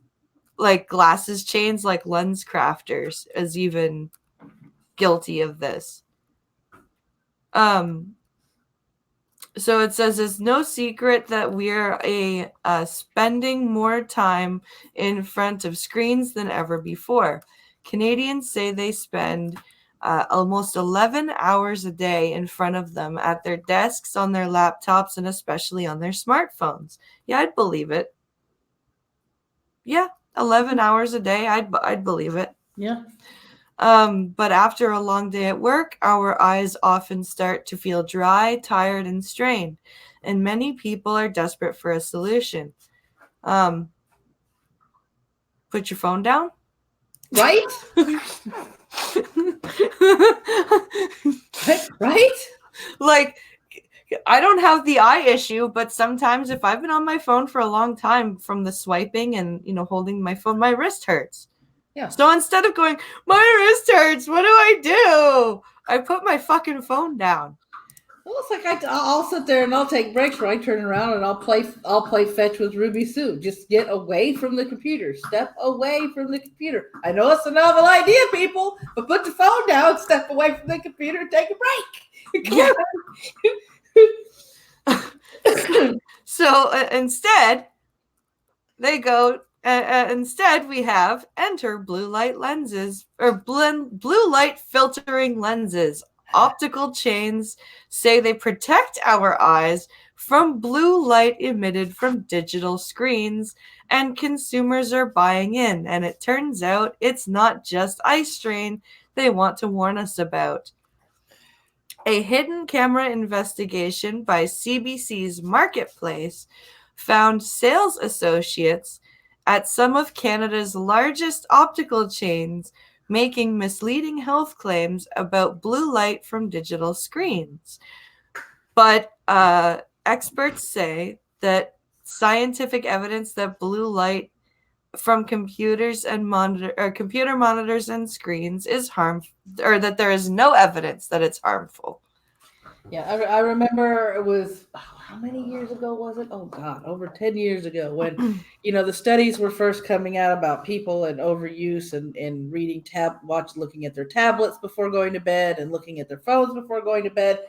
like glasses chains, like Lens Crafters, is even guilty of this. So it says it's no secret that we're spending more time in front of screens than ever before. Canadians say they spend almost 11 hours a day in front of them at their desks, on their laptops, and especially on their smartphones. Yeah, I'd believe it. Yeah, 11 hours a day, I'd believe it. Yeah. But after a long day at work, our eyes often start to feel dry, tired, and strained, and many people are desperate for a solution. Put your phone down. Right? Right? Like, I don't have the eye issue, but sometimes if I've been on my phone for a long time from the swiping and, holding my phone, my wrist hurts. Yeah. So instead of going, my wrist hurts, what do I do? I put my fucking phone down. Well, it's like I'll sit there and I'll take breaks where I turn around and I'll play fetch with Ruby Sue. Just get away from the computer. Step away from the computer. I know it's a novel idea, people, but put the phone down, step away from the computer, and take a break. Yeah. So instead, they go. Instead, we have enter blue light lenses or blue light filtering lenses. Optical chains say they protect our eyes from blue light emitted from digital screens, and consumers are buying in. And it turns out it's not just eye strain they want to warn us about. A hidden camera investigation by CBC's Marketplace found sales associates at some of Canada's largest optical chains making misleading health claims about blue light from digital screens. But experts say that scientific evidence that blue light from computers and computer monitors and screens is harmful, or that there is no evidence that it's harmful. Yeah, I remember it was, how many years ago was it? Oh God, over 10 years ago when, the studies were first coming out about people and overuse and reading looking at their tablets before going to bed and looking at their phones before going to bed,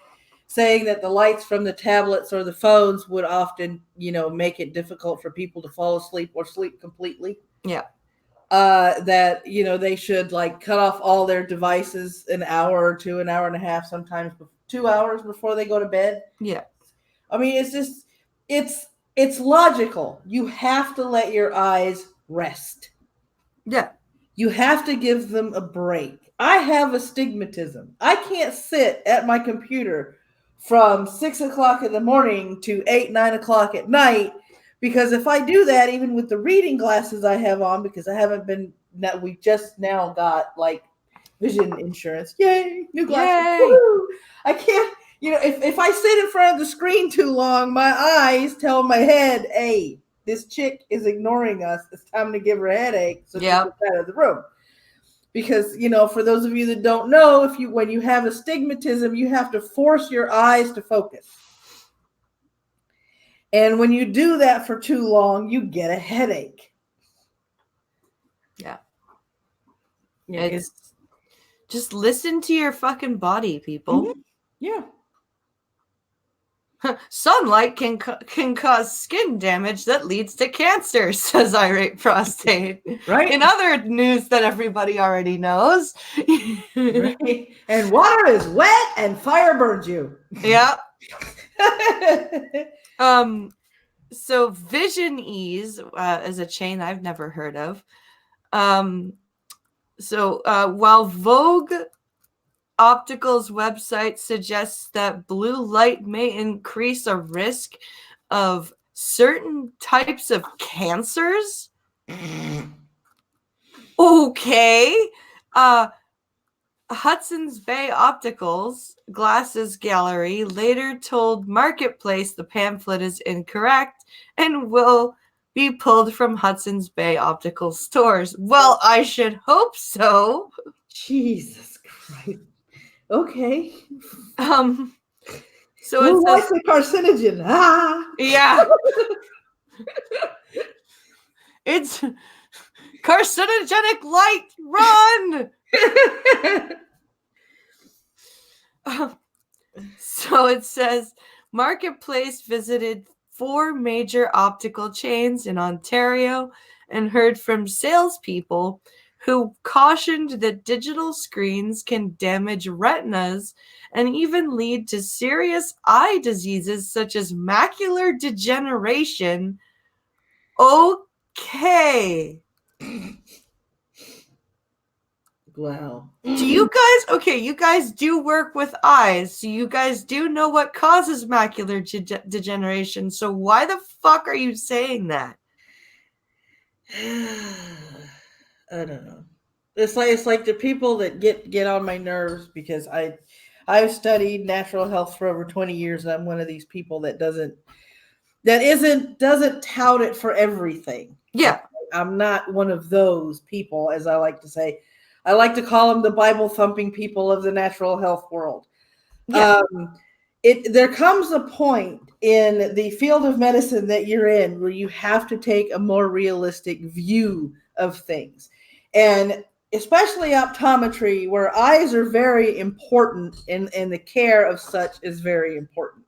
saying that the lights from the tablets or the phones would often, make it difficult for people to fall asleep or sleep completely. Yeah. That, they should cut off all their devices an hour or two, an hour and a half, sometimes 2 hours before they go to bed. Yeah. I mean, it's just, it's logical. You have to let your eyes rest. Yeah. You have to give them a break. I have astigmatism. I can't sit at my computer from 6 o'clock in the morning to 8, 9 o'clock at night, because if I do that, even with the reading glasses I have on, because we just now got vision insurance. Yay, new glasses. Woo! I can't, if I sit in front of the screen too long, my eyes tell my head, hey, this chick is ignoring us. It's time to give her a headache. So she gets out of the room. Because, for those of you that don't know, when you have astigmatism, you have to force your eyes to focus. And when you do that for too long, you get a headache. Yeah. It's just listen to your fucking body, people. Mm-hmm. Yeah. Sunlight can cause skin damage that leads to cancer, says Irate Prostate. Right. In other news that everybody already knows. Right. And water is wet and fire burns you. Yeah. So Vision Ease is a chain I've never heard of. So while Vogue Optical's website suggests that blue light may increase a risk of certain types of cancers. Okay. Hudson's Bay Optical's Glasses Gallery later told Marketplace the pamphlet is incorrect and will be pulled from Hudson's Bay optical stores. Well, I should hope so. Jesus Christ. Okay. So Who it likes says, a carcinogen? Ah. yeah, it's carcinogenic light. Run! So it says, Marketplace visited 4 major optical chains in Ontario and heard from salespeople who cautioned that digital screens can damage retinas and even lead to serious eye diseases such as macular degeneration. Okay. Wow. Do you guys, okay, you guys do work with eyes, so you guys do know what causes macular degeneration, so why the fuck are you saying that? I don't know. It's like the people that get on my nerves because I've studied natural health for over 20 years and I'm one of these people that doesn't tout it for everything. Yeah. I'm not one of those people, as I like to say. I like to call them the Bible thumping people of the natural health world. Yeah. There comes a point in the field of medicine that you're in where you have to take a more realistic view of things. And especially optometry, where eyes are very important and the care of such is very important.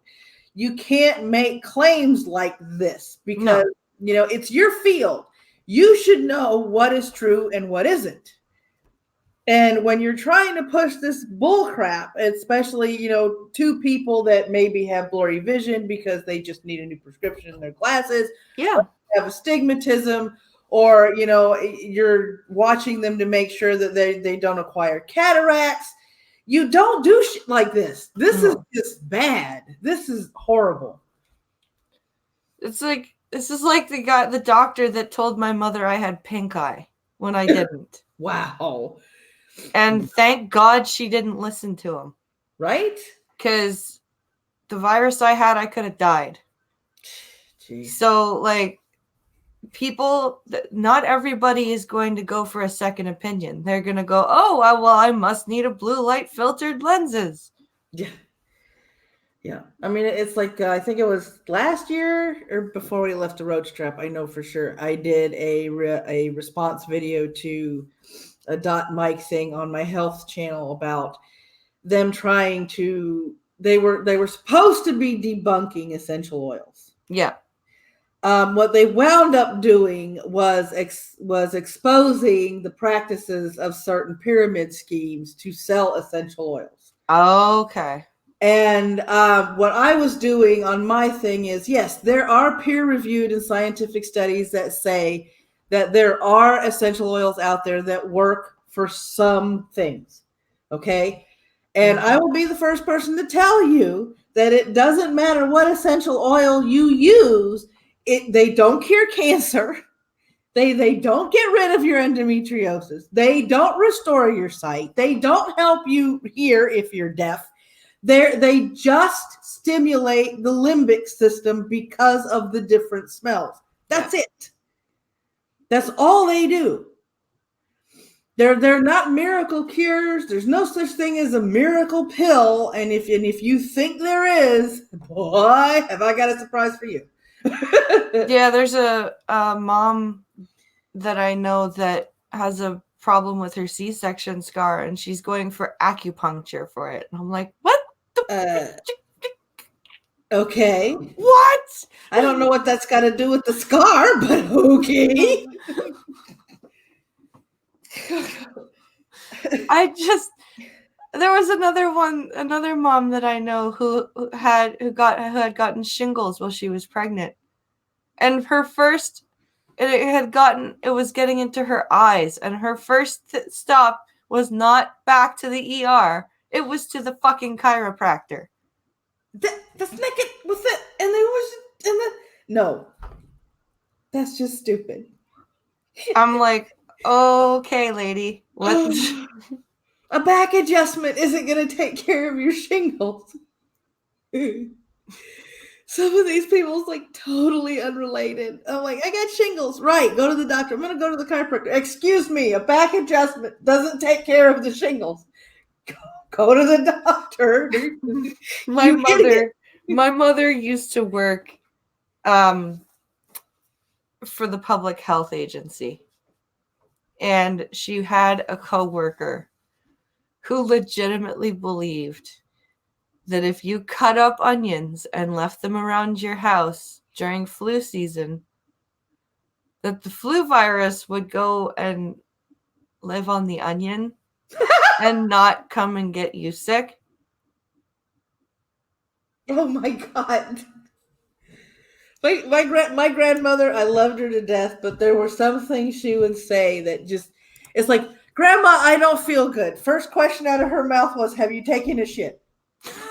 You can't make claims like this because it's your field. You should know what is true and what isn't. And when you're trying to push this bull crap, especially, two people that maybe have blurry vision because they just need a new prescription in their glasses, Yeah. or have astigmatism, or, you're watching them to make sure that they don't acquire cataracts. You don't do shit like this. This is just bad. This is horrible. This is like the doctor that told my mother I had pink eye when I didn't. Wow. And thank God she didn't listen to him. Right? Because the virus I had, I could have died. Jeez. So, people, not everybody is going to go for a second opinion. They're going to go, oh, well, I must need a blue light filtered lenses. Yeah. Yeah. I mean, it's like, I think it was last year or before we left the road strap. I know for sure. I did a response video to a Mike thing on my health channel about them trying to, they were supposed to be debunking essential oils. Yeah. What they wound up doing was exposing the practices of certain pyramid schemes to sell essential oils. Okay. And what I was doing on my thing is, yes, there are peer-reviewed and scientific studies that say that there are essential oils out there that work for some things. Okay. And I will be the first person to tell you that it doesn't matter what essential oil you use. They don't cure cancer. They don't get rid of your endometriosis. They don't restore your sight. They don't help you hear if you're deaf. They just stimulate the limbic system because of the different smells. That's it. That's all they do. They're not miracle cures. There's no such thing as a miracle pill. And if you think there is, boy, have I got a surprise for you. Yeah, there's a mom that I know that has a problem with her C-section scar, and she's going for acupuncture for it. And I'm like, what? Okay. What? I don't know what that's got to do with the scar, but okay. There was another mom that I know who had gotten shingles while she was pregnant, and it was getting into her eyes, and her first stop was not back to the ER. It was to the fucking chiropractor. That's naked with it, and they was in the no. That's just stupid. I'm like, okay, lady, what? A back adjustment isn't going to take care of your shingles. Some of these people's like totally unrelated. I'm like, I got shingles. Right. Go to the doctor. I'm going to go to the chiropractor. Excuse me. A back adjustment doesn't take care of the shingles. Go to the doctor. My You idiot. mother used to work for the public health agency. And she had a coworker who legitimately believed that if you cut up onions and left them around your house during flu season, that the flu virus would go and live on the onion and not come and get you sick. Oh my God. My grandmother, I loved her to death, but there were some things she would say that just, it's like, Grandma, I don't feel good. First question out of her mouth was, have you taken a shit?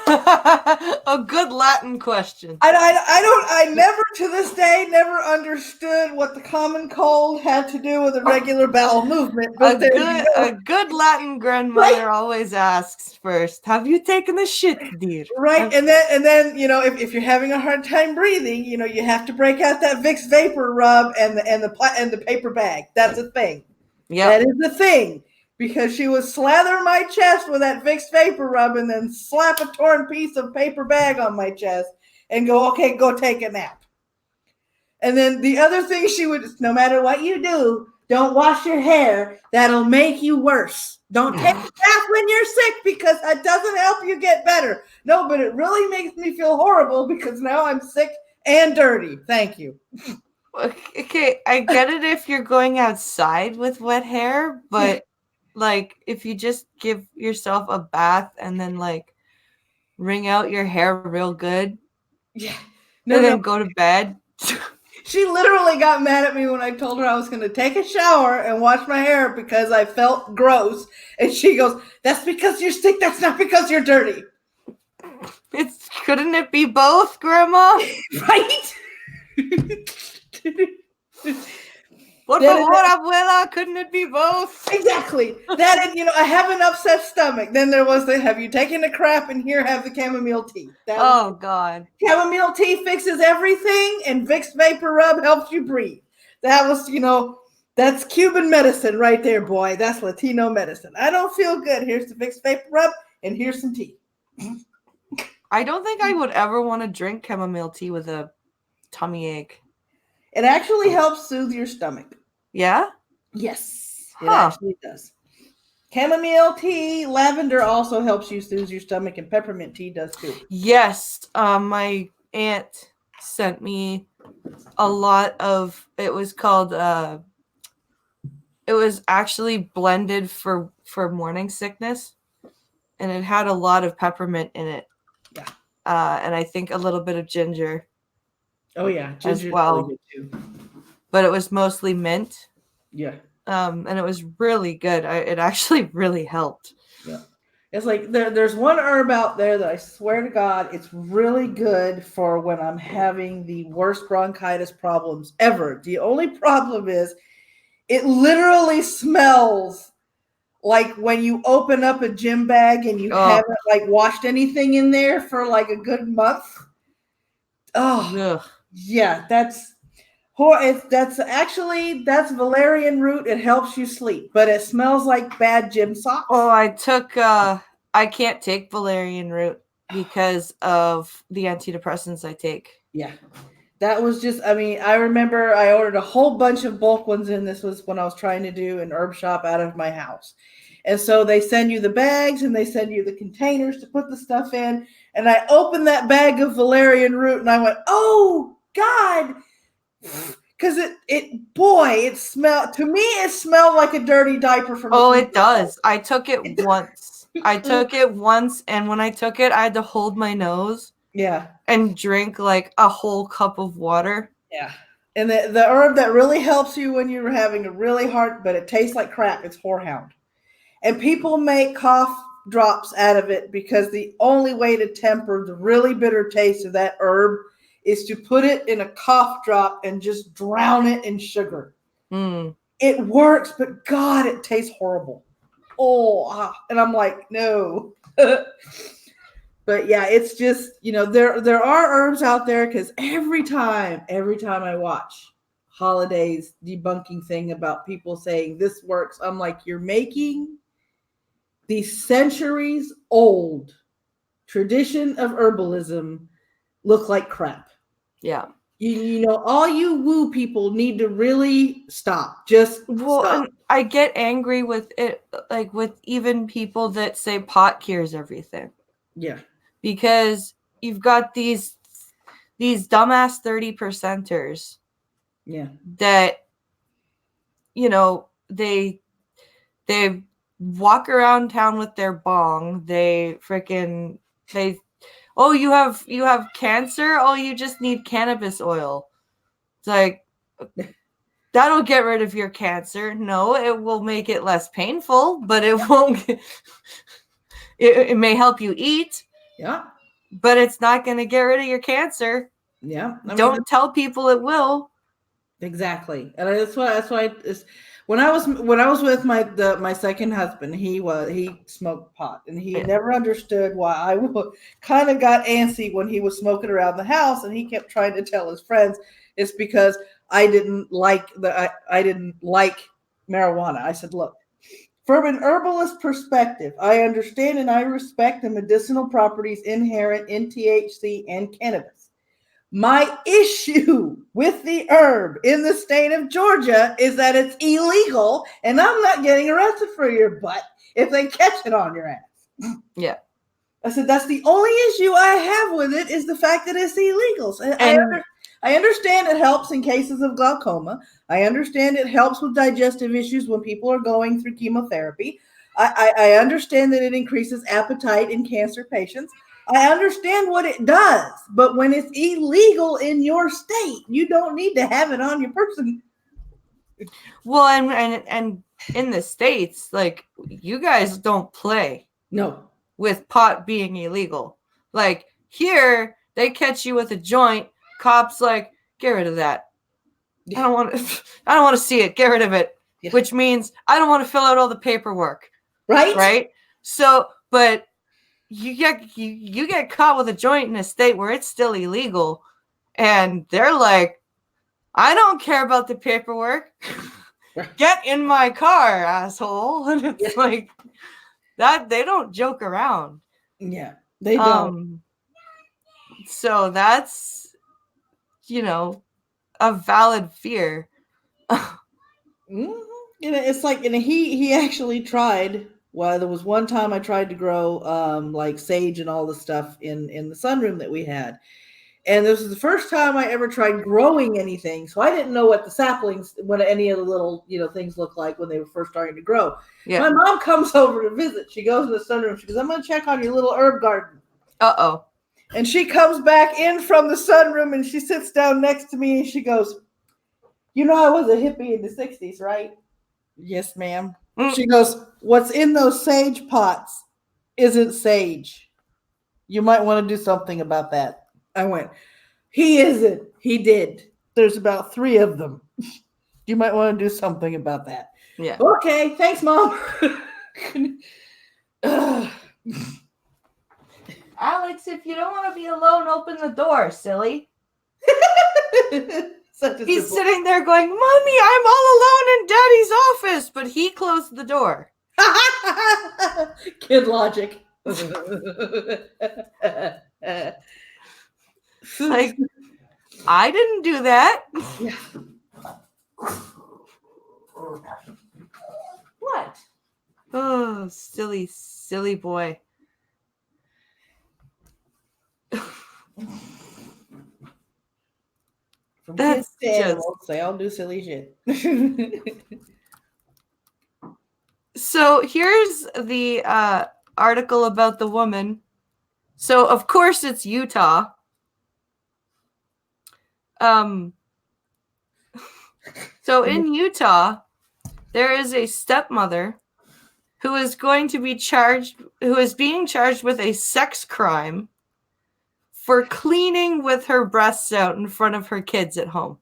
A good Latin question. I never to this day never understood what the common cold had to do with a regular bowel movement. But a good Latin grandmother always asks first, have you taken a shit, dear? Right. And then, if you're having a hard time breathing, you have to break out that Vicks vapor rub and the paper bag. That's a thing. Yeah. That is the thing. Because she would slather my chest with that Vicks vapor rub and then slap a torn piece of paper bag on my chest and go, okay, go take a nap. And then the other thing she would, no matter what you do, don't wash your hair. That'll make you worse. Don't take a bath when you're sick because that doesn't help you get better. No, but it really makes me feel horrible because now I'm sick and dirty. Thank you. Okay, I get it if you're going outside with wet hair, but like if you just give yourself a bath and then like wring out your hair real good, and then go to bed. She literally got mad at me when I told her I was going to take a shower and wash my hair because I felt gross. And she goes, that's because you're sick. That's not because you're dirty. Couldn't it be both, Grandma? Right? Por favor, abuela, couldn't it be both? Exactly. That, and I have an upset stomach. Then there was have you taken a crap and here have the chamomile tea. God. Chamomile tea fixes everything and Vicks Vapor Rub helps you breathe. That was, that's Cuban medicine right there, boy. That's Latino medicine. I don't feel good. Here's the Vicks Vapor Rub and here's some tea. I don't think I would ever want to drink chamomile tea with a tummy ache. It actually helps soothe your stomach. Yeah? Yes, it actually does. Chamomile tea, lavender also helps you soothe your stomach, and peppermint tea does too. Yes, my aunt sent me a lot of, it was called, it was actually blended for morning sickness, and it had a lot of peppermint in it. Yeah. And I think a little bit of ginger. Oh yeah, ginger as well. Really good too. But it was mostly mint. Yeah. And it was really good. It actually really helped. Yeah. It's like there's one herb out there that I swear to God, it's really good for when I'm having the worst bronchitis problems ever. The only problem is it literally smells like when you open up a gym bag and you haven't like washed anything in there for like a good month. Oh, yeah, that's valerian root. It helps you sleep, but it smells like bad gym socks. Oh, I can't take valerian root because of the antidepressants I take. Yeah. That was just, I remember I ordered a whole bunch of bulk ones, and this was when I was trying to do an herb shop out of my house. And so they send you the bags and they send you the containers to put the stuff in. And I opened that bag of valerian root and I went, oh God. Because it smelled, to me, it smelled like a dirty diaper from. Oh, it does. I took it once. And when I took it, I had to hold my nose. Yeah. And drink like a whole cup of water. Yeah. And the herb that really helps you when you're having a really hard, but it tastes like crap, it's horehound. And people make cough drops out of it because the only way to temper the really bitter taste of that herb is to put it in a cough drop and just drown it in sugar. Mm. It works, but God, it tastes horrible. And I'm like, no. But yeah, it's just, there are herbs out there, because every time I watch holidays debunking thing about people saying this works, I'm like, you're making the centuries old tradition of herbalism look like crap. Yeah. All you woo people need to really stop. Just stop. And I get angry with it, like with even people that say pot cures everything. Yeah. Because you've got these dumbass 30%ers. Yeah. That, they walk around town with their bong. Oh, you have cancer? Oh, you just need cannabis oil. It's like, that'll get rid of your cancer. No, it will make it less painful, but it won't. It may help you eat. Yeah. But it's not going to get rid of your cancer. Yeah. Don't tell people it will. Exactly. And that's why when I was with my second husband, he smoked pot, and he never understood why I kind of got antsy when he was smoking around the house, and he kept trying to tell his friends it's because I didn't like marijuana. I said, look, from an herbalist perspective, I understand and I respect the medicinal properties inherent in THC and cannabis. My issue with the herb in the state of Georgia is that it's illegal, and I'm not getting arrested for your butt if they catch it on your ass. Yeah. I said, that's the only issue I have with it, is the fact that it's illegal. So I understand it helps in cases of glaucoma. I understand it helps with digestive issues when people are going through chemotherapy. I understand that it increases appetite in cancer patients. I understand what it does, but when it's illegal in your state, you don't need to have it on your person. Well, and in the States, like, you guys don't play. No. With pot being illegal. Like, here, they catch you with a joint, cops like, get rid of that. I don't want to see it. Get rid of it. Yeah. Which means I don't want to fill out all the paperwork. Right? So, but you get caught with a joint in a state where it's still illegal, and they're like, I don't care about the paperwork. Get in my car, asshole. And it's like that. They don't joke around. Yeah, they don't. So that's, a valid fear. It's like, and he actually tried. Well, there was one time I tried to grow like sage and all the stuff in the sunroom that we had. And this was the first time I ever tried growing anything. So I didn't know what the saplings, what any of the little, things look like when they were first starting to grow. Yeah. My mom comes over to visit. She goes in the sunroom. She goes, I'm going to check on your little herb garden. Uh-oh. And she comes back in from the sunroom, and she sits down next to me, and she goes, I was a hippie in the 60s, right? Yes, ma'am. She goes, what's in those sage pots isn't sage. You might want to do something about that. I went, he isn't. He did. There's about 3 of them. You might want to do something about that. Yeah. Okay. Thanks, Mom. Alex, if you don't want to be alone, open the door, silly. He's sitting there going, Mommy, I'm all alone in Daddy's office. But he closed the door. Kid logic. Like, I didn't do that. Yeah. What? Oh, silly boy. From kids to animals, they all do silly shit. So here's the article about the woman. So, of course, it's Utah. So in Utah, there is a stepmother who is being charged with a sex crime for cleaning with her breasts out in front of her kids at home.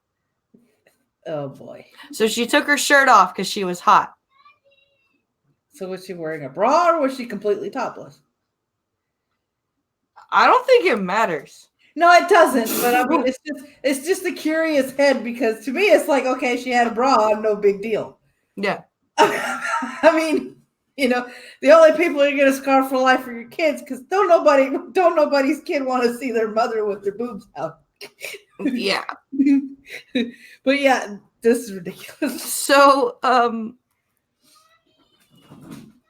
Oh boy. So she took her shirt off because she was hot. So was she wearing a bra, or was she completely topless? I don't think it matters. No, it doesn't. But I mean, it's just a curious head because to me, it's like, okay, she had a bra on, no big deal. Yeah. I mean, the only people you're gonna scar for life are your kids because don't nobody's kid want to see their mother with their boobs out. Yeah. But yeah, this is ridiculous. So, buddy,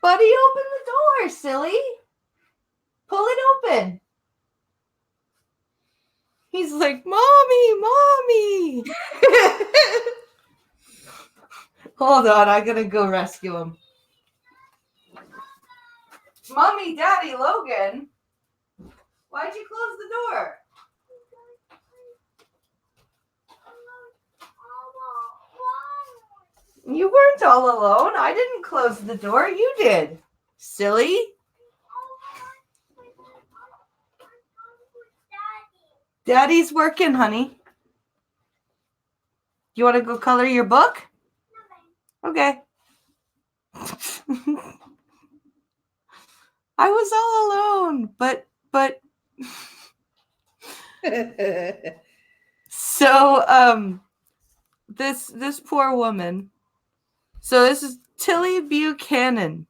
open the door, silly. Pull it open. He's like, Mommy. Hold on, I gotta go rescue him. Mommy, Daddy, Logan. Why'd you close the door? You weren't all alone. I didn't close the door. You did. Silly. Daddy's working, honey. You want to go color your book? Okay. I was all alone, but so this poor woman. So this is Tilly Buchanan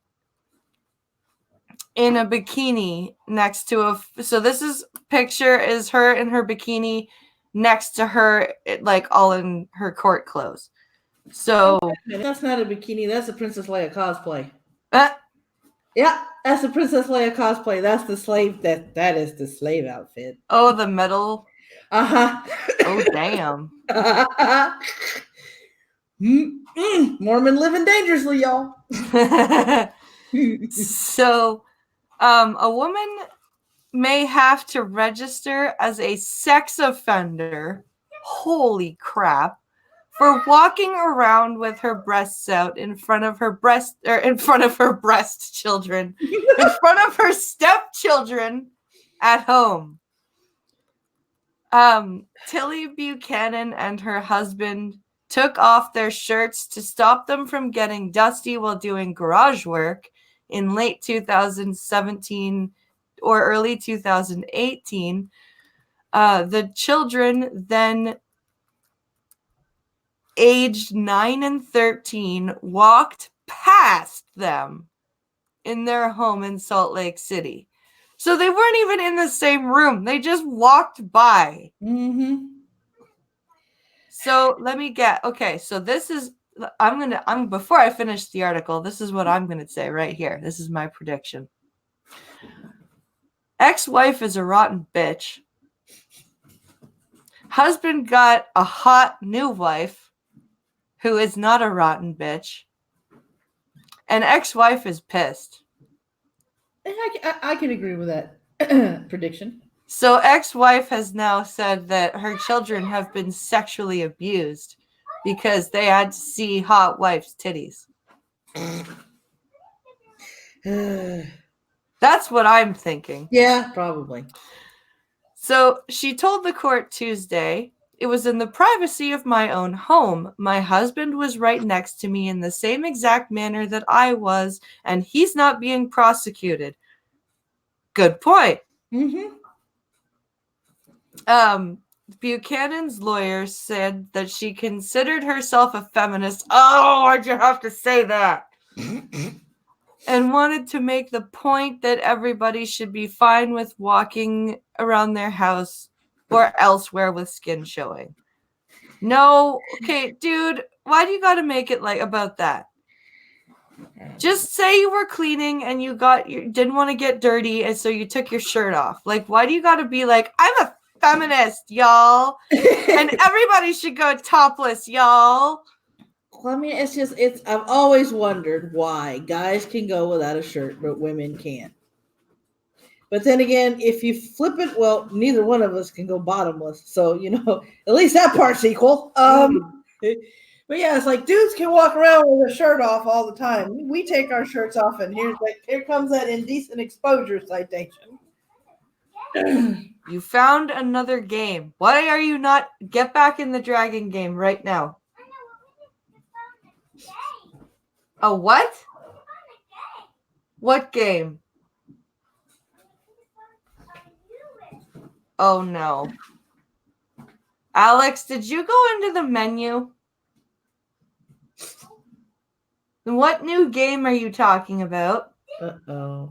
in a bikini next to so this is picture is her in her bikini next to her, like all in her court clothes. So that's not a bikini, that's a Princess Leia cosplay. Yeah, that's the Princess Leia cosplay. That's the slave. That is the slave outfit. Oh, the medal. Oh, damn. Mormon living dangerously, y'all. So, a woman may have to register as a sex offender. Holy crap. For walking around with her breasts out in front of her breast children, in front of her stepchildren at home. Tilly Buchanan and her husband took off their shirts to stop them from getting dusty while doing garage work in late 2017 or early 2018. The children then aged 9 and 13 walked past them in their home in Salt Lake City. So they weren't even in the same room. They just walked by. Mm-hmm. So let me get, okay, so this is, before I finish the article, this is what I'm going to say right here. This is my prediction. Ex-wife is a rotten bitch. Husband got a hot new wife who is not a rotten bitch. And ex-wife is pissed. I can agree with that prediction. So ex-wife has now said that her children have been sexually abused because they had to see hot wife's titties. That's what I'm thinking. Yeah, probably. So she told the court Tuesday, "It was in the privacy of my own home. My husband was right next to me in the same exact manner that I was, and he's not being prosecuted." Good point. Mm-hmm. Buchanan's lawyer said that she considered herself a feminist. Oh, why'd you have to say that? And wanted to make the point that everybody should be fine with walking around their house or elsewhere with skin showing. No, okay, dude, why do you got to make it like about that? Just say you were cleaning and you didn't want to get dirty, and so you took your shirt off. Like, why do you got to be like, I'm a feminist, y'all, and everybody should go topless, y'all? Well, I mean, I've always wondered why guys can go without a shirt, but women can't. But then again, if you flip it, well, neither one of us can go bottomless. So, at least that part's equal. But yeah, it's like dudes can walk around with their shirt off all the time. We take our shirts off, and here comes that indecent exposure citation. You found another game. Why are you not? Get back in the dragon game right now. A what? What game? Oh no. Alex, did you go into the menu? What new game are you talking about? Uh-oh.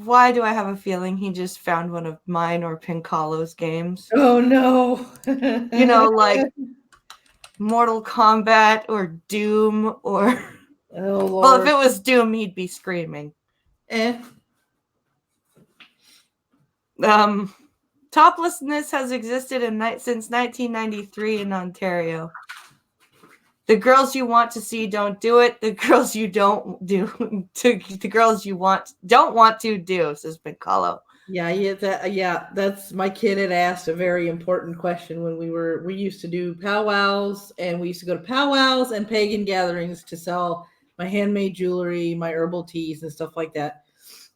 Why do I have a feeling he just found one of mine or Pincalo's games? Oh no. You know, like Mortal Kombat or Doom or... Oh Lord. Well, if it was Doom, he'd be screaming. Toplessness has existed since 1993 in Ontario. The girls you want to see don't do it. The girls you don't do the girls you don't want to do, says Piccolo. Yeah, that's my kid had asked a very important question when we used to do powwows, and we used to go to powwows and pagan gatherings to sell my handmade jewelry, my herbal teas and stuff like that.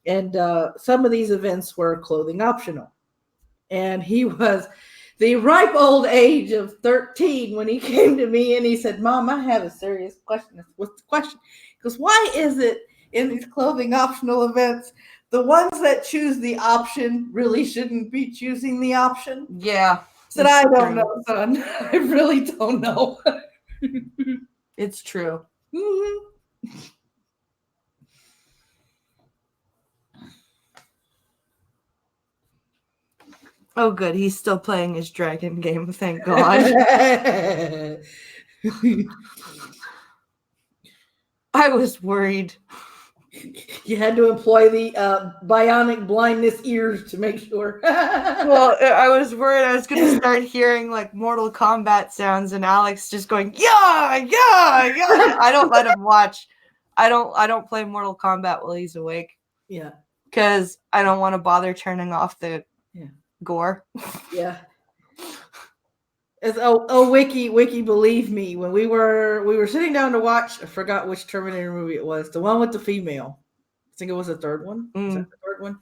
And some of these events were clothing optional. And he was the ripe old age of 13 when he came to me and he said, Mom, I have a serious question. What's the question? He goes, why is it in these clothing optional events, the ones that choose the option really shouldn't be choosing the option? Yeah. I said, I don't know, son. I really don't know. It's true. Mm-hmm. Oh, good. He's still playing his dragon game. Thank God. I was worried. You had to employ the bionic blindness ears to make sure. Well, I was worried I was going to start hearing like Mortal Kombat sounds and Alex just going, yeah, yeah, yeah. I don't let him watch. I don't play Mortal Kombat while he's awake. Yeah. Because I don't want to bother turning off the gore. Yeah. Wiki, believe me, when we were sitting down to watch, I forgot which Terminator movie it was, the one with the female. I think it was the third one. Was that the third one?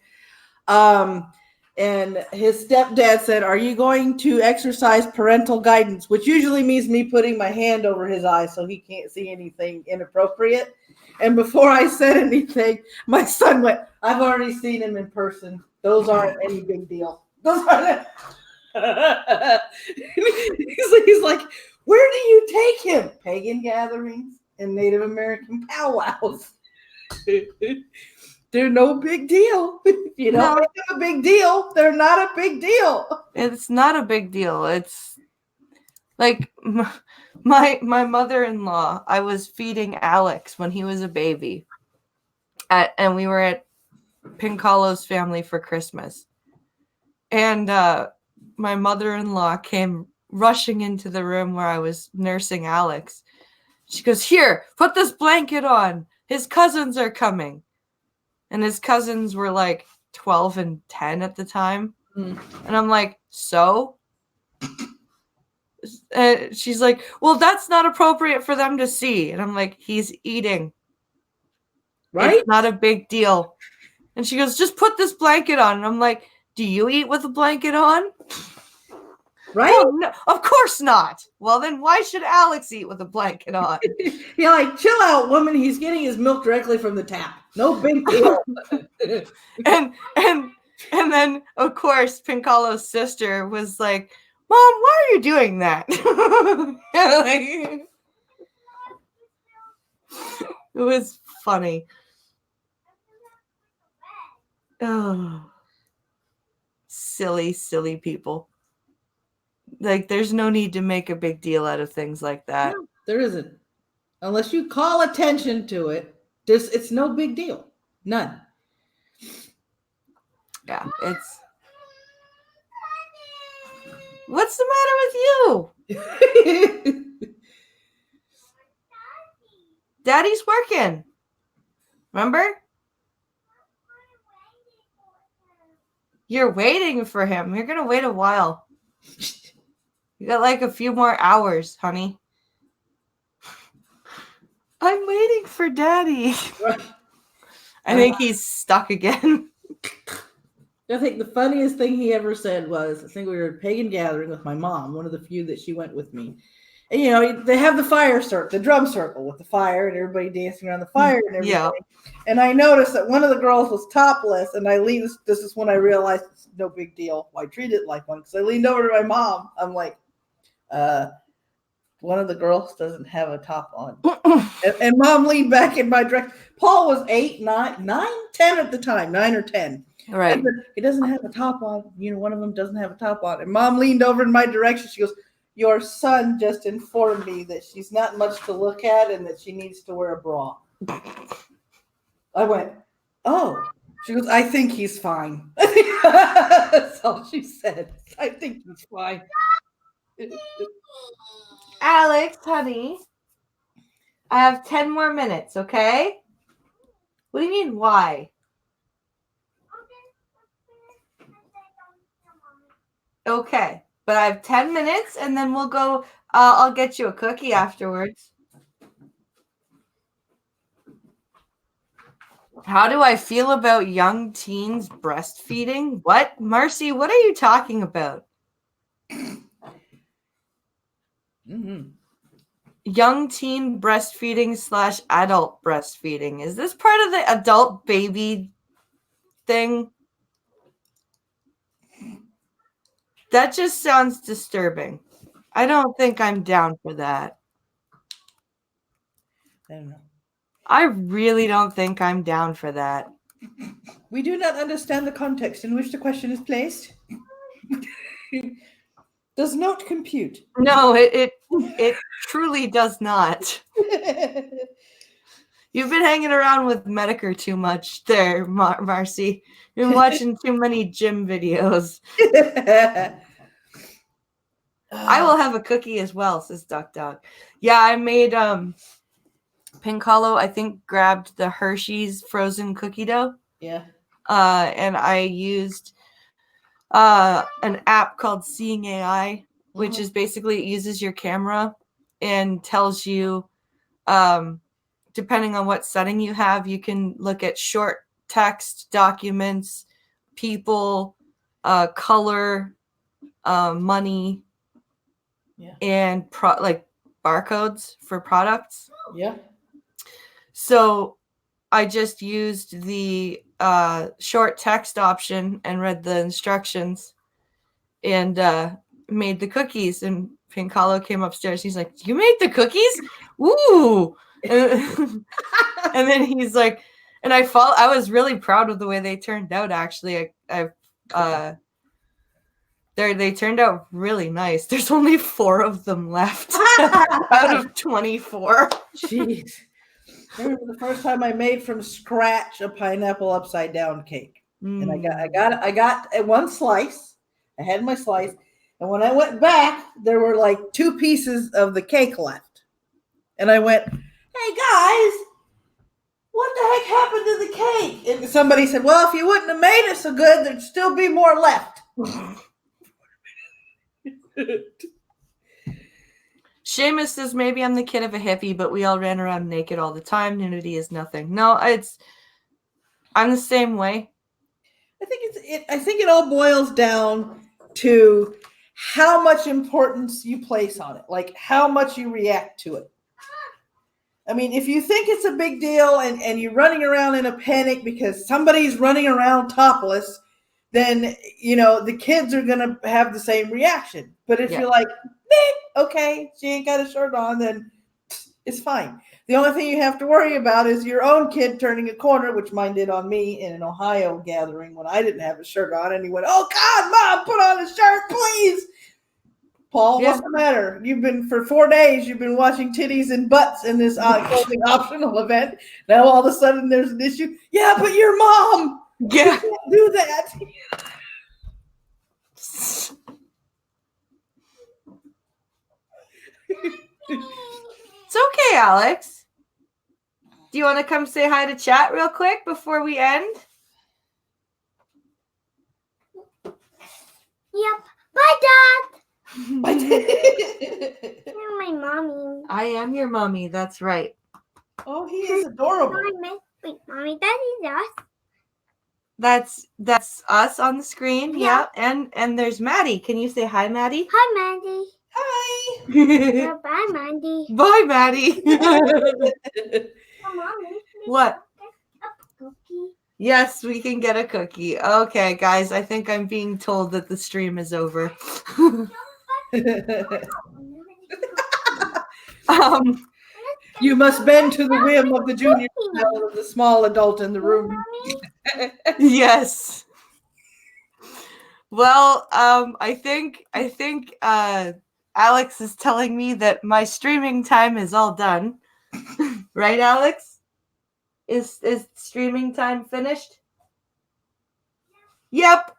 And his stepdad said, "Are you going to exercise parental guidance?" Which usually means me putting my hand over his eyes so he can't see anything inappropriate. And before I said anything, my son went, "I've already seen him in person. Those aren't any big deal. Those aren't." He's like, where do you take him? Pagan gatherings and Native American powwows. They're no big deal. If you don't make them a big deal, they're not a big deal. It's not a big deal. It's like my mother-in-law, I was feeding Alex when he was a baby. And we were at Pincalo's family for Christmas. And my mother-in-law came rushing into the room where I was nursing Alex. She goes, "Here, put this blanket on. His cousins are coming." And his cousins were like 12 and 10 at the time. And I'm like, so? She's like, well, that's not appropriate for them to see. And I'm like, he's eating. Right? It's not a big deal. And she goes, just put this blanket on. And I'm like, do you eat with a blanket on? Right? Well, no, of course not. Well, then why should Alex eat with a blanket on? Yeah, like, chill out, woman. He's getting his milk directly from the tap. No big deal. and then, of course, Pincalo's sister was like, Mom, why are you doing that? It was funny. Oh, silly people. Like, there's no need to make a big deal out of things like that. No, there isn't. Unless you call attention to it, it's no big deal. None. Yeah, it's... What's the matter with you? Daddy's working. Remember? You're waiting for him. You're going to wait a while. You got like a few more hours, honey. I'm waiting for Daddy. Right. I think he's stuck again. I think the funniest thing he ever said was, I think we were at a pagan gathering with my mom, one of the few that she went with me. And, they have the fire circle, the drum circle with the fire and everybody dancing around the fire and everything. Yeah. And I noticed that one of the girls was topless, and this is when I realized it's no big deal. Well, I treated it like one because I leaned over to my mom. I'm like, one of the girls doesn't have a top on. and Mom leaned back in my direction. Paul was 8, 9, 10 at the time, 9 or 10. Right. Said, he doesn't have a top on. One of them doesn't have a top on. And Mom leaned over in my direction. She goes, your son just informed me that she's not much to look at and that she needs to wear a bra. I went, oh. She goes, I think he's fine. That's all she said. I think he's fine. Alex, honey, I have 10 more minutes, okay? What do you mean, why? Okay, but I have 10 minutes, and then we'll go, I'll get you a cookie afterwards. How do I feel about young teens breastfeeding? What? Marcy, what are you talking about? Mm-hmm. Young teen breastfeeding / adult breastfeeding. Is this part of the adult baby thing? That just sounds disturbing. I don't think I'm down for that. I don't know. I really don't think I'm down for that. We do not understand the context in which the question is placed. Does not compute. No, it truly does not. You've been hanging around with Medicare too much there, Marcy. You've been watching too many gym videos. I will have a cookie as well, says Duck Dog. Yeah, I made Pink Hollow, I think, grabbed the Hershey's frozen cookie dough. Yeah. And I used an app called Seeing AI, which is basically, it uses your camera and tells you, depending on what setting you have, you can look at short text, documents, people, color, money, and like barcodes for products. Yeah. So I just used the short text option and read the instructions and made the cookies. And Pink Hollow came upstairs. He's like, "You made the cookies? Ooh!" And then he's like, and I was really proud of the way they turned out. Actually, they turned out really nice. There's only 4 of them left out of 24. Jeez. I remember the first time I made from scratch a pineapple upside down cake. And I got one slice. I had my slice. And when I went back, there were like 2 pieces of the cake left. And I went, "Hey guys, what the heck happened to the cake?" And somebody said, "Well, if you wouldn't have made it so good, there'd still be more left." Seamus says, maybe I'm the kid of a hippie, but we all ran around naked all the time. Nudity is nothing. No, I'm the same way. I think it all boils down to how much importance you place on it, like how much you react to it. I mean, if you think it's a big deal and you're running around in a panic because somebody's running around topless, then, the kids are going to have the same reaction. But if you're like, okay, she ain't got a shirt on, then it's fine. The only thing you have to worry about is your own kid turning a corner, which mine did on me in an Ohio gathering when I didn't have a shirt on. And he went, "Oh, God, Mom, put on a shirt, please." Paul, what's the matter? For 4 days, you've been watching titties and butts in this clothing optional event. Now all of a sudden there's an issue. Yeah, but your mom. Yeah. You can't do that. It's okay, Alex. Do you want to come say hi to chat real quick before we end? Yep. Bye, Dad. You're my mommy. I am your mommy. That's right. Oh, he is adorable. Wait, Mommy, that is us. That's us on the screen. Yeah. And there's Maddy. Can you say hi, Maddy? Hi, Maddy. Hi. Bye, Mandy. Bye, Maddie. Mommy. What? A cookie. Yes, we can get a cookie. Okay, guys, I think I'm being told that the stream is over. You must bend to the whim of the junior child of the small adult in the room. Yes. Well, I think Alex is telling me that my streaming time is all done. Right, Alex? Is streaming time finished? Yep.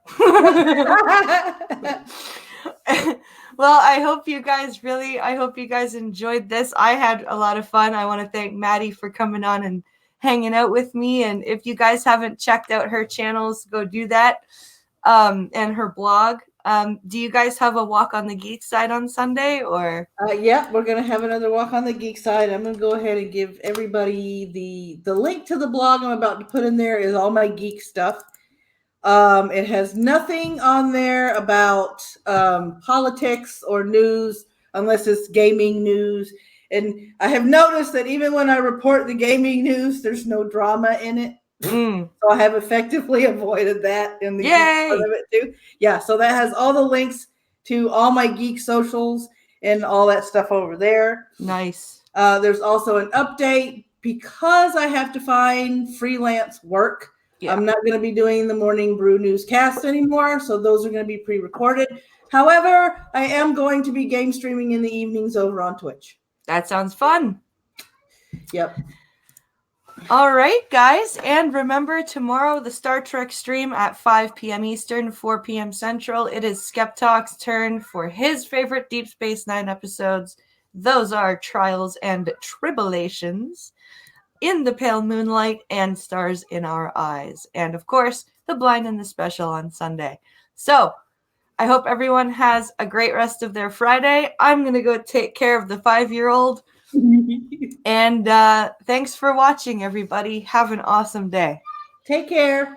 Well, I hope you guys enjoyed this. I had a lot of fun. I want to thank Maddy for coming on and hanging out with me. And if you guys haven't checked out her channels, go do that. And her blog. Do you guys have a walk on the geek side on Sunday or? Yeah, we're gonna have another walk on the geek side. I'm gonna go ahead and give everybody the link to the blog I'm about to put in there is all my geek stuff. It has nothing on there about politics or news unless it's gaming news. And I have noticed that even when I report the gaming news, there's no drama in it. So I have effectively avoided that in the geek part of it too. Yeah, so that has all the links to all my geek socials and all that stuff over there. Nice. There's also an update because I have to find freelance work. Yeah. I'm not going to be doing the Morning Brew newscast anymore, so those are going to be pre-recorded. However, I am going to be game streaming in the evenings over on Twitch. That sounds fun. Yep. All right, guys. And remember, tomorrow, the Star Trek stream at 5 p.m. Eastern, 4 p.m. Central. It is Skeptalk's turn for his favorite Deep Space Nine episodes. Those are Trials and Tribulations, In the Pale Moonlight, and Stars in Our Eyes. And, of course, The Blind and the Special on Sunday. So, I hope everyone has a great rest of their Friday. I'm going to go take care of the 5-year-old. And thanks for watching, everybody. Have an awesome day. Take care.